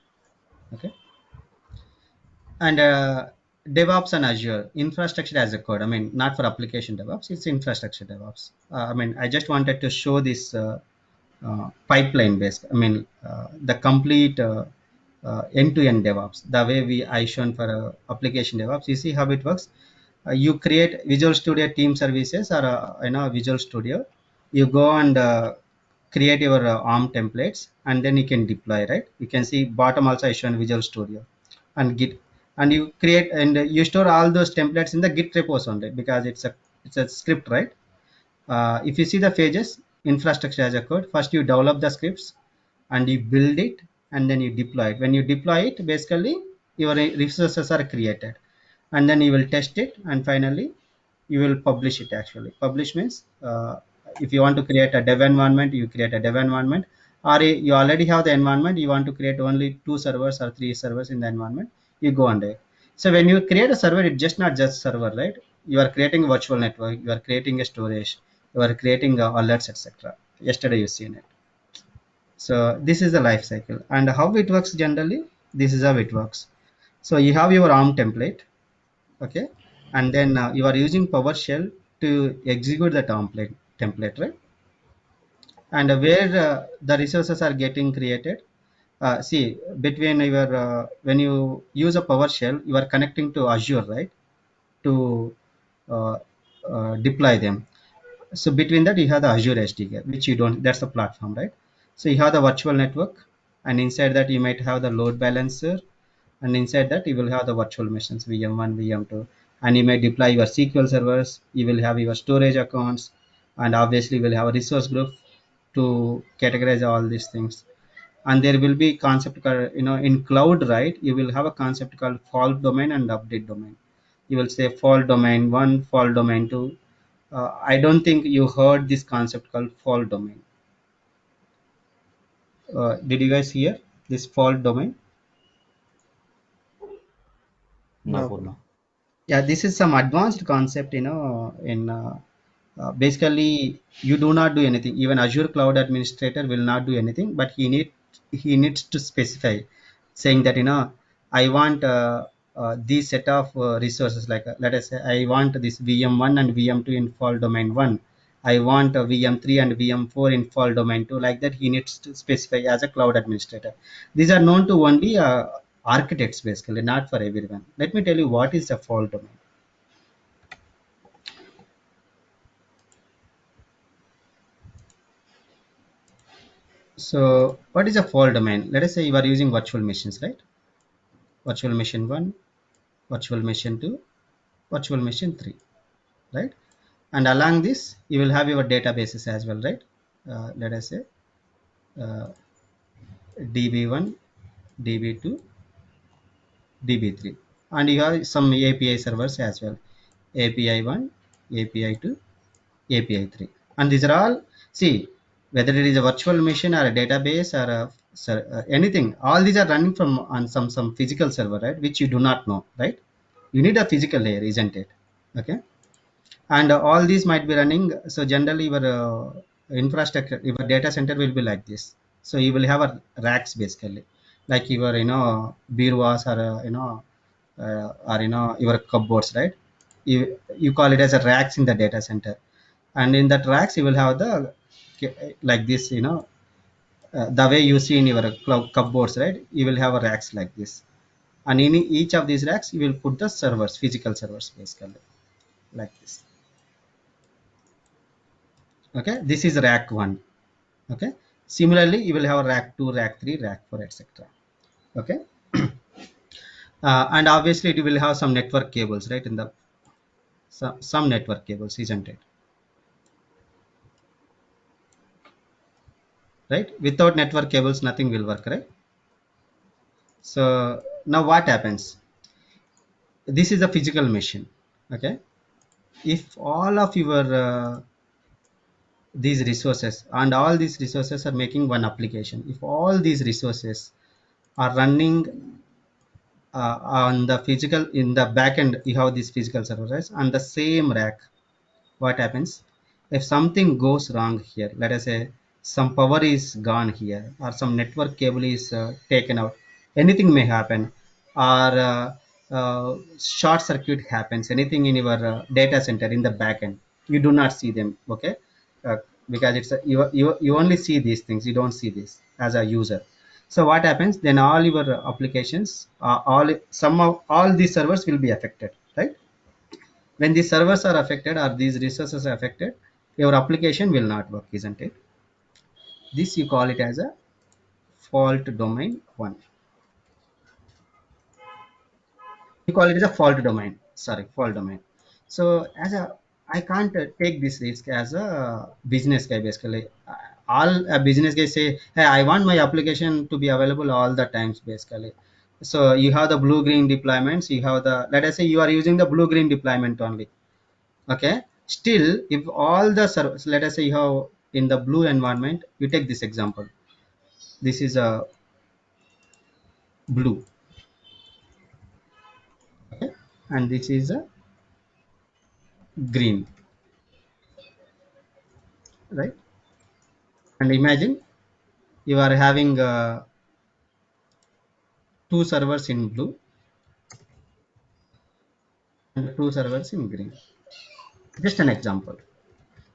Okay, and DevOps and Azure infrastructure as a code. I mean, not for application DevOps; it's infrastructure DevOps. I mean, I just wanted to show this pipeline based. I mean, the complete end-to-end DevOps. The way I shown for application DevOps. You see how it works. You create Visual Studio Team Services or Visual Studio. You go and create your ARM templates, and then you can deploy. Right? You can see bottom also I shown Visual Studio and Git, and you create and you store all those templates in the Git repos only because it's a script, right? If you see the phases, infrastructure as a code, first you develop the scripts and you build it and then you deploy it. When you deploy it, basically your resources are created and then you will test it and finally you will publish it. Actually, publish means if you want to create a dev environment, you create a dev environment, or you already have the environment, you want to create only 2 servers or 3 servers in the environment, you go on there. So when you create a server, it's just not just server, right? You are creating a virtual network, you are creating a storage, you are creating alerts, etc. Yesterday you seen it. So this is the life cycle and how it works generally. This is how it works. So you have your ARM template, okay, and then you are using PowerShell to execute the template, right? And where the resources are getting created. See, between your when you use a PowerShell, you are connecting to Azure, right? To uh, deploy them. So between that you have the Azure SDK, which you don't, that's the platform, right? So you have the virtual network, and inside that you might have the load balancer, and inside that you will have the virtual machines VM1, VM2, and you may deploy your SQL servers. You will have your storage accounts, and obviously you will have a resource group to categorize all these things. And there will be concept called, in cloud, right? You will have a concept called fault domain and update domain. You will say fault domain 1, fault domain 2. I don't think you heard this concept called fault domain. Did you guys hear this fault domain? No, No. Purna. Yeah, this is some advanced concept, in basically you do not do anything. Even Azure cloud administrator will not do anything, but he needs to specify, saying that, I want these set of resources, like let us say I want this VM1 and VM2 in fault domain 1. I want VM3 and VM4 in fault domain 2. Like that he needs to specify as a cloud administrator. These are known to only architects, basically, not for everyone. Let me tell you what is a fault domain. So what is a fault domain? Let us say you are using virtual machines, right? Virtual machine 1, virtual machine 2, virtual machine 3, right? And along this, you will have your databases as well, right? Let us say uh, DB1, DB2, DB3. And you have some API servers as well. API 1, API 2, API 3. And these are all, see, whether it is a virtual machine or a database or anything, all these are running from on some physical server, right? Which you do not know, right? You need a physical layer, isn't it? Okay. And all these might be running. So generally your infrastructure, your data center will be like this. So you will have a racks, basically, like your bureaus or your cupboards, right? You call it as a racks in the data center, and in that racks you will have the like this, the way you see in your cupboards, right? You will have a racks like this, and in each of these racks you will put the servers, physical servers, basically, like this. Okay, this is rack 1. Okay, similarly you will have rack 2, rack 3, rack 4, etc. Okay. And obviously it will have some network cables, right? In the some network cables, isn't it? Right, without network cables nothing will work, right? So now what happens? This is a physical machine. Okay, If all of your these resources and all these resources are making one application, if all these resources are running on the physical in the backend, you have these physical servers on the same rack. What happens if something goes wrong here? Let us say some power is gone here, or some network cable is taken out. Anything may happen, or short circuit happens. Anything in your data center in the backend, you do not see them. Okay, uh, because it's you only see these things. You don't see this as a user. So what happens then? All your applications, all these servers will be affected, right? When these servers are affected or these resources are affected, your application will not work, isn't it? This you call it as a fault domain one. You call it as a fault domain. Sorry, fault domain. So as a I can't take this risk as a business guy. Basically, all a business guy say, hey, I want my application to be available all the times. Basically, so you have the blue green deployments. You have the, let us say you are using the blue green deployment only. Okay, still if all the servers, let us say you have in the blue environment, you take this example, this is a blue, okay, and this is a green, right? And imagine you are having two servers in blue and two servers in green. Just an example.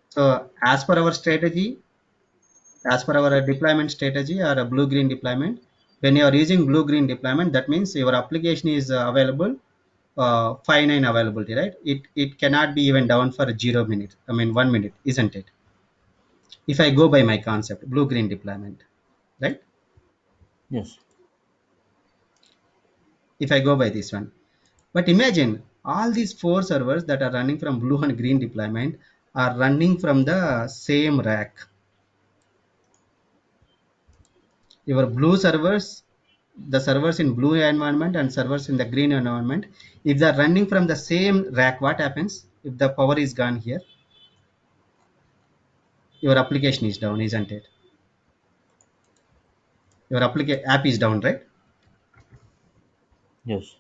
So as per our strategy, as per our deployment strategy or a blue green deployment, when you are using blue green deployment, that means your application is available 5/9 availability, right? It cannot be even down for 0 minute, I mean 1 minute, isn't it? If I go by my concept blue green deployment, right? Yes. If I go by this one, but imagine all these four servers that are running from blue and green deployment are running from the same rack. Your blue servers, the servers in blue environment and servers in the green environment, if they are running from the same rack, what happens if the power is gone here? Your application is down, isn't it? Your application app is down, right? Yes.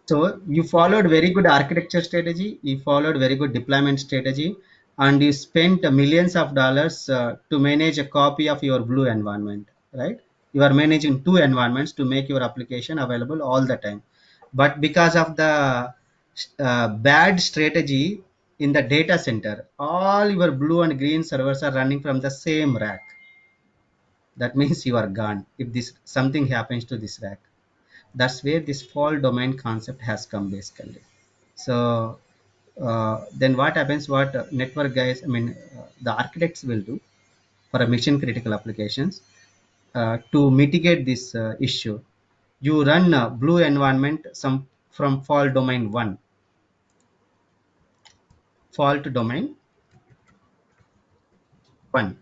So you followed very good architecture strategy, you followed very good deployment strategy, and you spent millions of dollars to manage a copy of your blue environment, right? You are managing two environments to make your application available all the time. But because of the bad strategy in the data center, all your blue and green servers are running from the same rack. That means you are gone if this something happens to this rack. That's where this fault domain concept has come basically. So then what happens, what network guys, I mean the architects will do for a mission critical applications to mitigate this issue. You run blue environment some from fault domain 1, fault domain 1,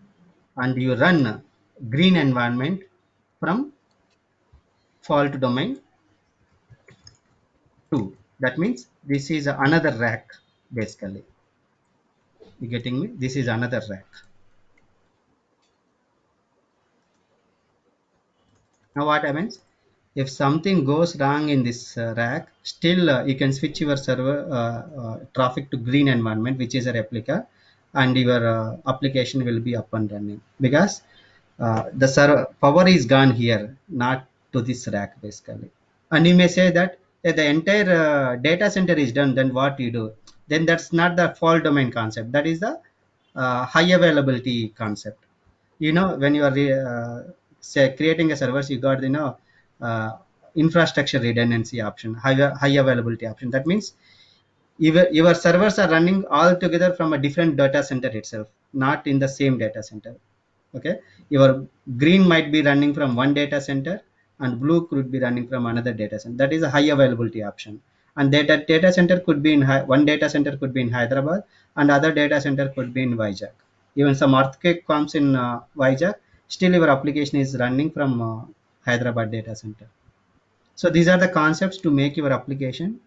and you run green environment from fault domain 2. That means this is another rack basically. You getting me? This is another rack. Now what happens? If something goes wrong in this rack, still you can switch your server traffic to green environment, which is a replica, and your application will be up and running because the server power is gone here, not to this rack basically. And you may say that the entire data center is done, then what you do? Then that's not the fault domain concept. That is the high availability concept. You know, when you are say creating a servers, you got uh, infrastructure redundancy option, high availability option. That means your servers are running all together from a different data center itself, not in the same data center. Okay, your green might be running from one data center and blue could be running from another data center. That is a high availability option. And data center could be in one data center could be in Hyderabad and other data center could be in Vizag. Even some earthquake comes in Vizag, still your application is running from Hyderabad data center. So these are the concepts to make your application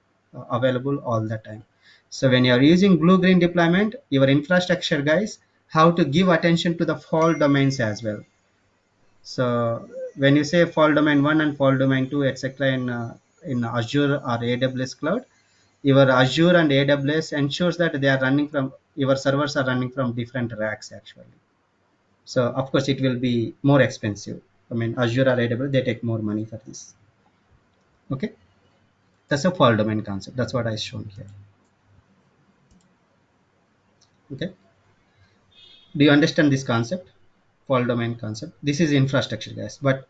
available all the time. So when you are using blue-green deployment, your infrastructure guys have to give attention to the fault domains as well. So when you say fault domain 1 and fault domain 2, etc., in Azure or AWS cloud, your Azure and AWS ensures that they are running from your servers are running from different racks actually. So of course it will be more expensive. I mean Azure or AWS they take more money for this. Okay, that's a fault domain concept. That's what I shown here. Okay, do you understand this concept? Fault domain concept. This is infrastructure, guys, but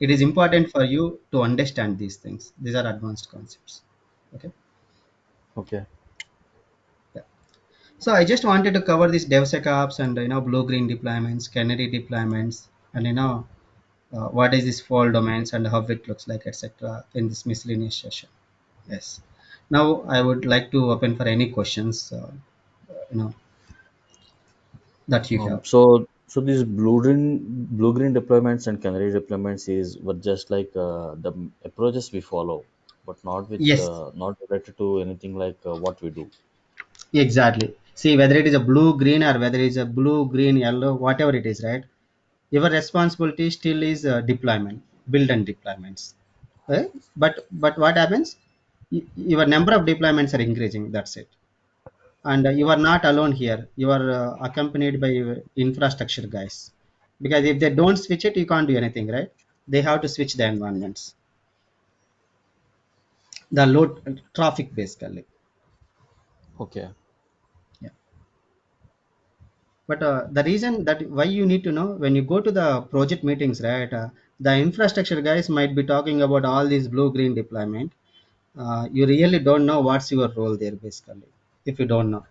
it is important for you to understand these things. These are advanced concepts. Okay. Okay. Yeah. So I just wanted to cover this DevSecOps and blue green deployments, Canary deployments, and what is this fault domains and how it looks like, etc. in this miscellaneous session. Yes. Now I would like to open for any questions you know that you have. So these blue green deployments and canary deployments is what just like the approaches we follow, but not with Yes, not related to anything like what we do. exactly. See whether it is a blue green or whether it is a blue green yellow, whatever it is, right? Your responsibility still is deployment, build and deployments. Right? But what happens? Your number of deployments are increasing. That's it. And you are not alone here. You are accompanied by your infrastructure guys. Because if they don't switch it, you can't do anything, right? They have to switch the environments, the load traffic basically. Okay. Yeah. But the reason that why you need to know when you go to the project meetings, right? The infrastructure guys might be talking about all these blue green deployment. You really don't know what's your role there basically if you don't know,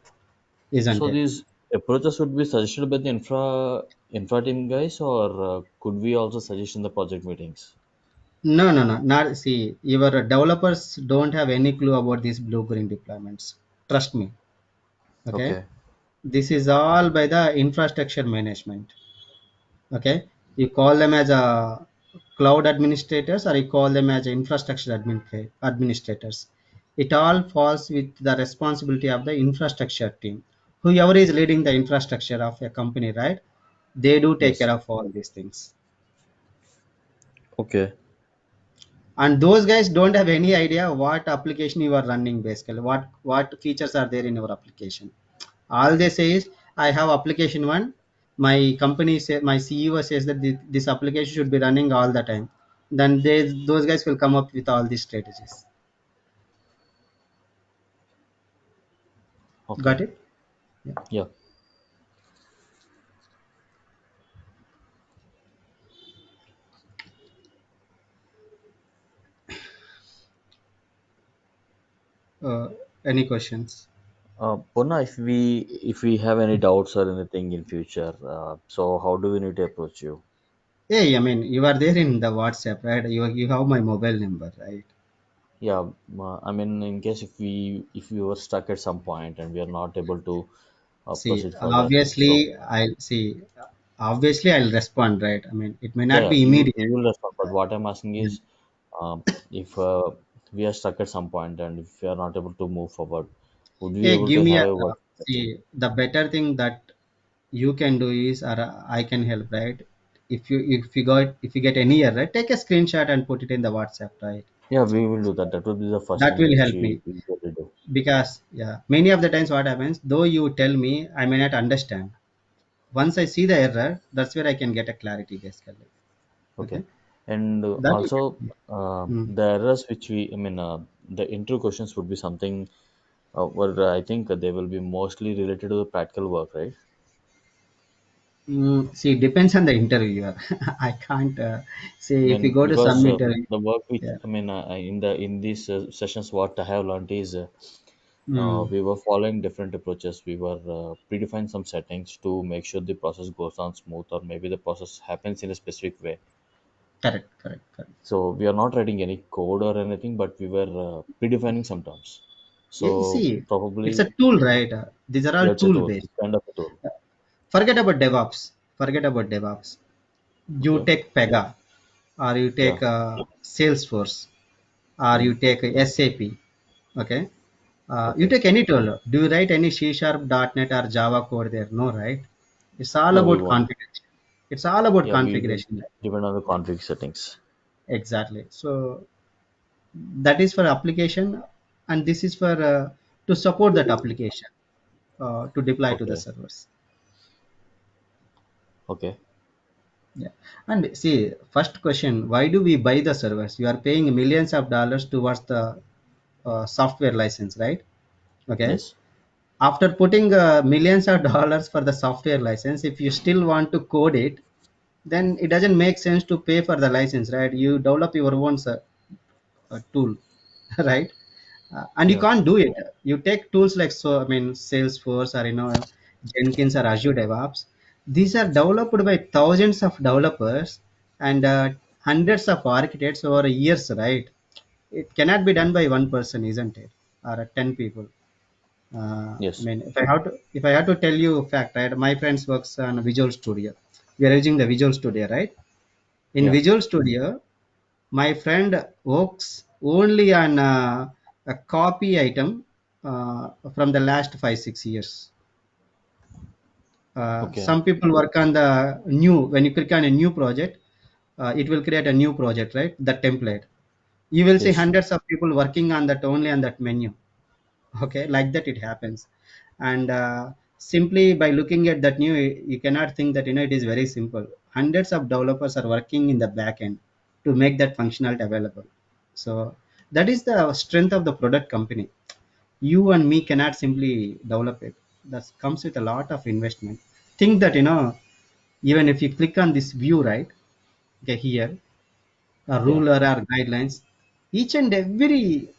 isn't So it? these approaches would be suggested by the infra team guys, or could we also suggest in the project meetings? No, not see your developers don't have any clue about these blue green deployments, trust me. Okay, Okay. this is all by the infrastructure management. Okay, you call them as a cloud administrators or you call them as infrastructure administrators. It all falls with the responsibility of the infrastructure team, whoever is leading the infrastructure of a company, right? They do take Yes. care of all these things. Okay. And those guys don't have any idea what application you are running basically, what features are there in your application. All they say is I have application one, my company say, my CEO says that this application should be running all the time. Then those guys will come up with all these strategies. Okay. Got it? Yeah. Yeah. Any questions? Purna, if we have any doubts or anything in future, so how do we need to approach you? Hey, I mean you are there in the WhatsApp, right? You have my mobile number, right? Yeah, I mean, in case if we were stuck at some point and we are not able to See, proceed further, so obviously, I'll see. Obviously, I'll respond, right? I mean, it may yeah, not yeah, be you immediate. will respond. But what I'm asking Yeah. is, if we are stuck at some point and if we are not able to move forward, would we be Hey, able give to me have a a word? see. The better thing that you can do is, or I can help, right? If you get any error, right? Take a screenshot and put it in the WhatsApp, right? Yeah, we will do that. That will be the first That thing will which help we me usually do. because yeah, many of the times what happens, though you tell me, I may not understand. Once I see the error, that's where I can get a clarity, basically. Okay, Okay, and that will help also me. Hmm. the errors which I mean, the intro questions would be something where I think they will be mostly related to the practical work, right? See, depends on the interviewer. I can't I say if you mean, go to because some interview. the work which Yeah. I mean, in these sessions, what I have learned is Mm, we were following different approaches. We were predefined some settings to make sure the process goes on smooth, or maybe the process happens in a specific way. correct. So we are not writing any code or anything, but we were predefining some terms. Yeah, So see, it's a probably, tool, right? These are all yeah, it's a tool tool. based. It's kind of a tool. Forget about DevOps. Forget about DevOps. You Okay. take Pega, or you Yeah. take Salesforce, or Hmm. you take SAP. Okay, You Okay. take any tool. Do you write any C sharp, .NET or Java code there? No, right? It's all No, we about won't. configuration. It's all about Yeah, we will configuration. Right? depend on the config settings. Exactly. So that is for application, and this is for to support that application to deploy to the Okay. servers. Okay. Yeah. And see, first question: why do we buy the servers? You are paying millions of dollars towards the software license, right? Okay. Yes. After putting millions of dollars for the software license, if you still want to code it, then it doesn't make sense to pay for the license, right? You develop your own tool, right? And you Yeah. can't do it. You take tools like, so I mean, Salesforce or Jenkins or Azure DevOps. These are developed by thousands of developers and hundreds of architects over years, right? It cannot be done by one person, isn't it? Or 10 people. I Yes. mean, if I have to tell you a fact, right? My friends works on Visual Studio. We are using the Visual Studio, right? In Yeah. Visual Studio, my friend works only on a copy item from the last 5 6 years. Okay. Some people work on the new. When you click on a new project, it will create a new project, right? The template. You will see Yes. hundreds of people working on that only on that menu. Okay, like that it happens. And simply by looking at that new, you cannot think that it is very simple. Hundreds of developers are working in the back end to make that functionality available. So that is the strength of the product company. You and me cannot simply develop it. That comes with a lot of investment. Think that even if you click on this view, right? Okay, here a Yeah. ruler or guidelines, each and every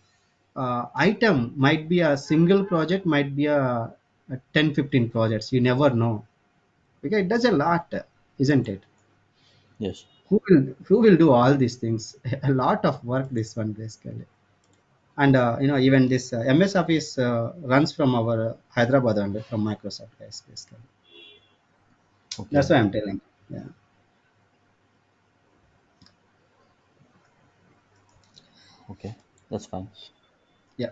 item might be a single project, might be a 10 15 projects, you never know, because it does a lot, isn't it? Yes. Who will do all these things? A lot of work, this one basically. And even this MS Office runs from our Hyderabad only, from Microsoft guys basically. That's Okay. why I'm telling. Yeah. Okay. That's fine. Yeah.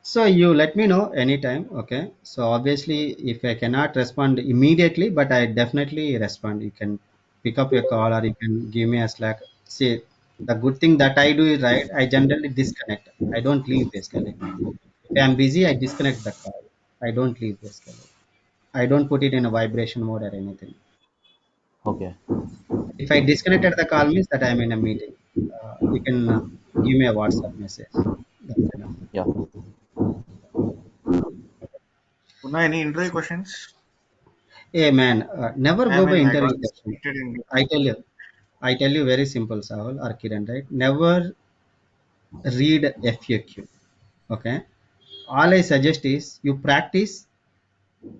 So you let me know anytime. Okay. So obviously, if I cannot respond immediately, but I definitely respond. You can pick up your call or you can give me a Slack. See, the good thing that I do is, right, I generally disconnect. I don't leave basically. If I'm busy, I disconnect the call. I don't leave basically. I don't put it in a vibration mode or anything. Okay. If I disconnected the call, means that I'm in a meeting. You can give me a WhatsApp message. That's enough. Yeah. Una, any interview questions? Hey man, never I go by mean, I interview got question. disconnected in. I tell you, I tell you very simple, Sahul or Kiran, right? Never read FAQ. Okay. All I suggest is you practice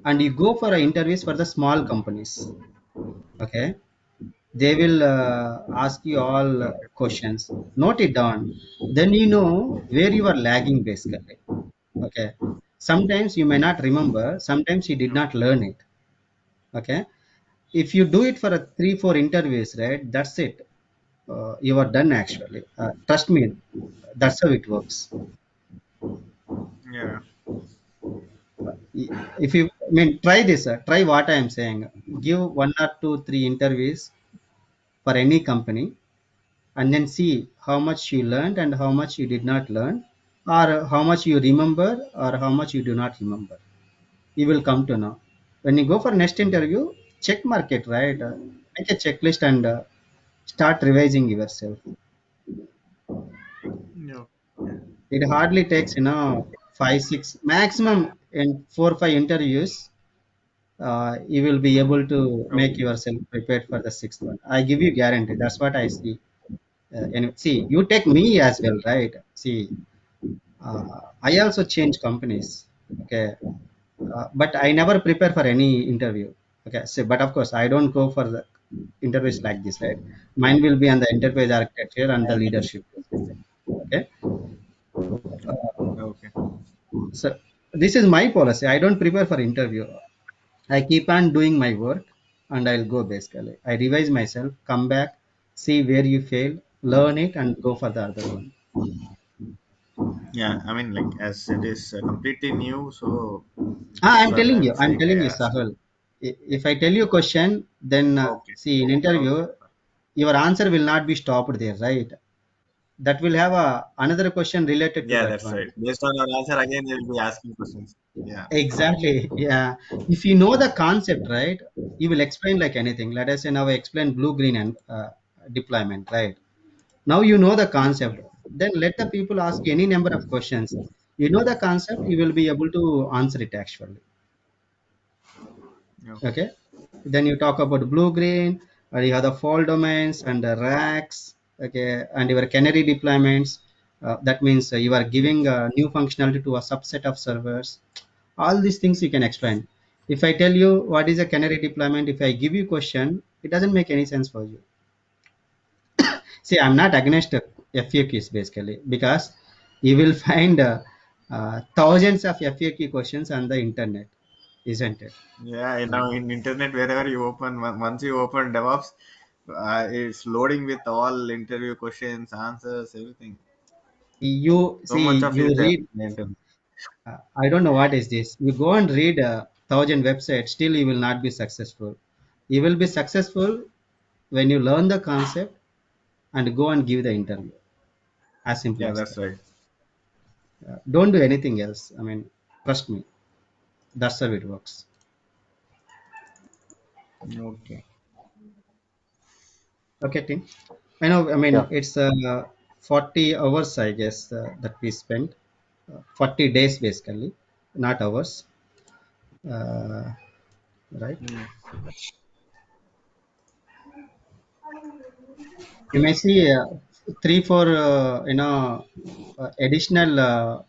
and you go for interviews for the small companies. Okay. They will ask you all Okay. questions. Note it down. Then you know where you are lagging basically. Okay. Sometimes you may not remember. Sometimes you did not learn it. Okay. If you do it for a 3 4 interviews, right? That's it. You are done actually. Trust me, that's how it works. Yeah. If you, I mean, try this, try what I am saying. Give 1 or 2 3 interviews for any company, and then see how much you learned and how much you did not learn, or how much you remember or how much you do not remember. You will come to know. When you go for next interview, check market, right? Make a checklist and start revising yourself. Yeah. It hardly takes 5 6 maximum in 4 5 interviews. You will be able to make Okay. yourself prepared for the sixth one. I give you guarantee. That's what I see. And see, you take me as well, right? See, I also change companies. Okay, but I never prepare for any interview. Okay, so but of course I don't go for the interviews like this, right? Mine will be on the enterprise architecture and the leadership. Okay, Okay. so this is my policy. I don't prepare for interview. I keep on doing my work and I'll go basically. I revise myself, come back, see where you fail, learn it, and go for the other one. Yeah, I mean, like as it is completely new, so Ah, that's I'm what telling you, I'm I'm saying. I telling you, asked. Sahil. If I tell you a question, then Okay. see in interview, Okay. your answer will not be stopped there, right? That will have a another question related to Yeah, that that's one. right. Based on your answer, again, they'll be asking questions. Yeah. Exactly. Yeah. If you know the concept, right, you will explain like anything. Let us say now I explain blue green and deployment, right? Now you know the concept. Then let the people ask any number of questions. You know the concept, you will be able to answer it actually. Okay. Okay. Then you talk about blue green, or you have the fault domains and the racks. Okay, and your canary deployments. That means you are giving new functionality to a subset of servers. All these things you can explain. If I tell you what is a canary deployment, if I give you question, it doesn't make any sense for you. See, I'm not against FAQs basically, because you will find thousands of FAQ questions on the internet, isn't it? Yeah, now in internet, wherever you open, once you open DevOps, it's loading with all interview questions, answers, everything. You So much see, of you is there read. in the internet. I don't know what is this. You go and read a thousand websites, still you will not be successful. You will be successful when you learn the concept and go and give the interview. As simple Yeah, as that's that. right. Don't do anything else. I mean, trust me. That's how it works. Okay. Okay, team. I know. I mean, Yeah. it's 40 hours, I guess, that we spent. 40 days basically, not hours. Uh, right. Mm. You may see three, four, additional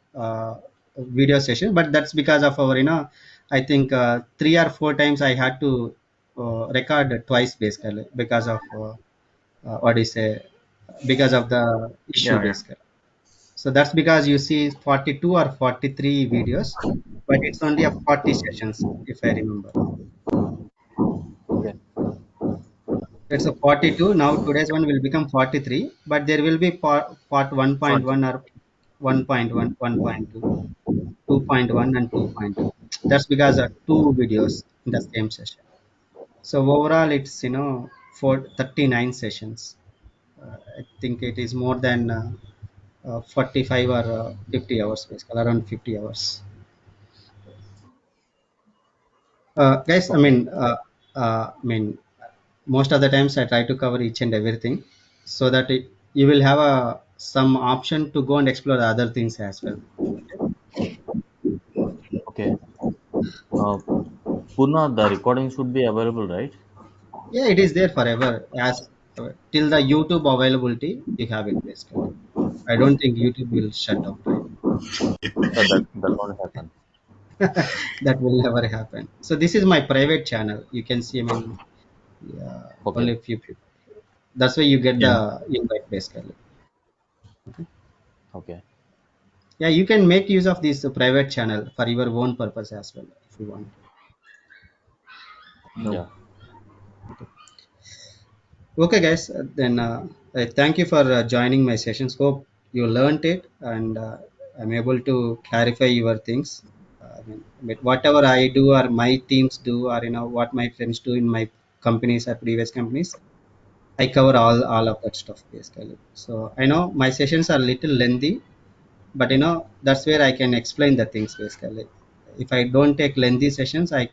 video session, but that's because of our, I think 3 or 4 times I had to record twice basically because of what do you say, because of the issue Yeah, yeah. basically. So that's because you see 42 or 43 videos, but it's only a 40 sessions if I remember. Okay. It's a 42. Now today's one will become 43, but there will be part Got it. 1.1 or 1.1, 1.2, 2.1 and 2.2. That's because of two videos in the same session. So overall, it's for 39 sessions. I think it is more than 45 or 50 hours, basically around 50 hours. Guys, Okay. I mean, most of the times I try to cover each and everything so that you will have some option to go and explore the other things as well. Okay. Okay. Uh, Purna, the recording should be available, right? Yeah, it is there forever as till the YouTube availability. You have it basically. I don't think YouTube will shut down, right? Yeah, that won't happen. That will never happen. So this is my private channel. You can see. I mean, yeah, Okay. only a few people. That's why you get Yeah. the invite basically. Okay. Yeah, you can make use of this private channel for your own purpose as well if you want. No. Yeah. Okay, guys. Then I thank you for joining my sessions. Hope you learned it, and I'm able to clarify your things. But whatever I do, or my teams do, or what my friends do in my companies or previous companies, I cover all of that stuff basically. So I know my sessions are little lengthy, but that's where I can explain the things basically. If I don't take lengthy sessions, I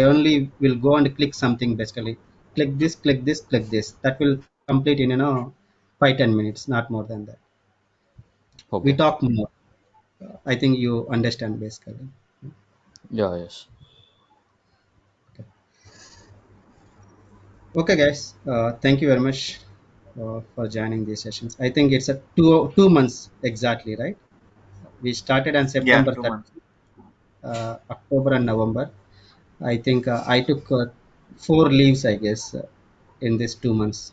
only will go and click something basically. Click this, click this, click this. That will complete in 5-10 minutes, not more than that. We Okay. talk more. I think you understand basically. Yeah. Yes. Okay, guys. Thank you very much for joining these sessions. I think it's a 2 months exactly, right? We started on Yeah, September 2 months. 30, October and November. I think I took 4 leaves, I guess, in these 2 months.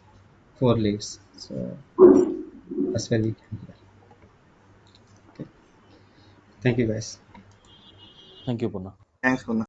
4 leaves. So that's where we can hear. Okay. Thank you, guys. Thank you, Purna. Thanks, Kunal.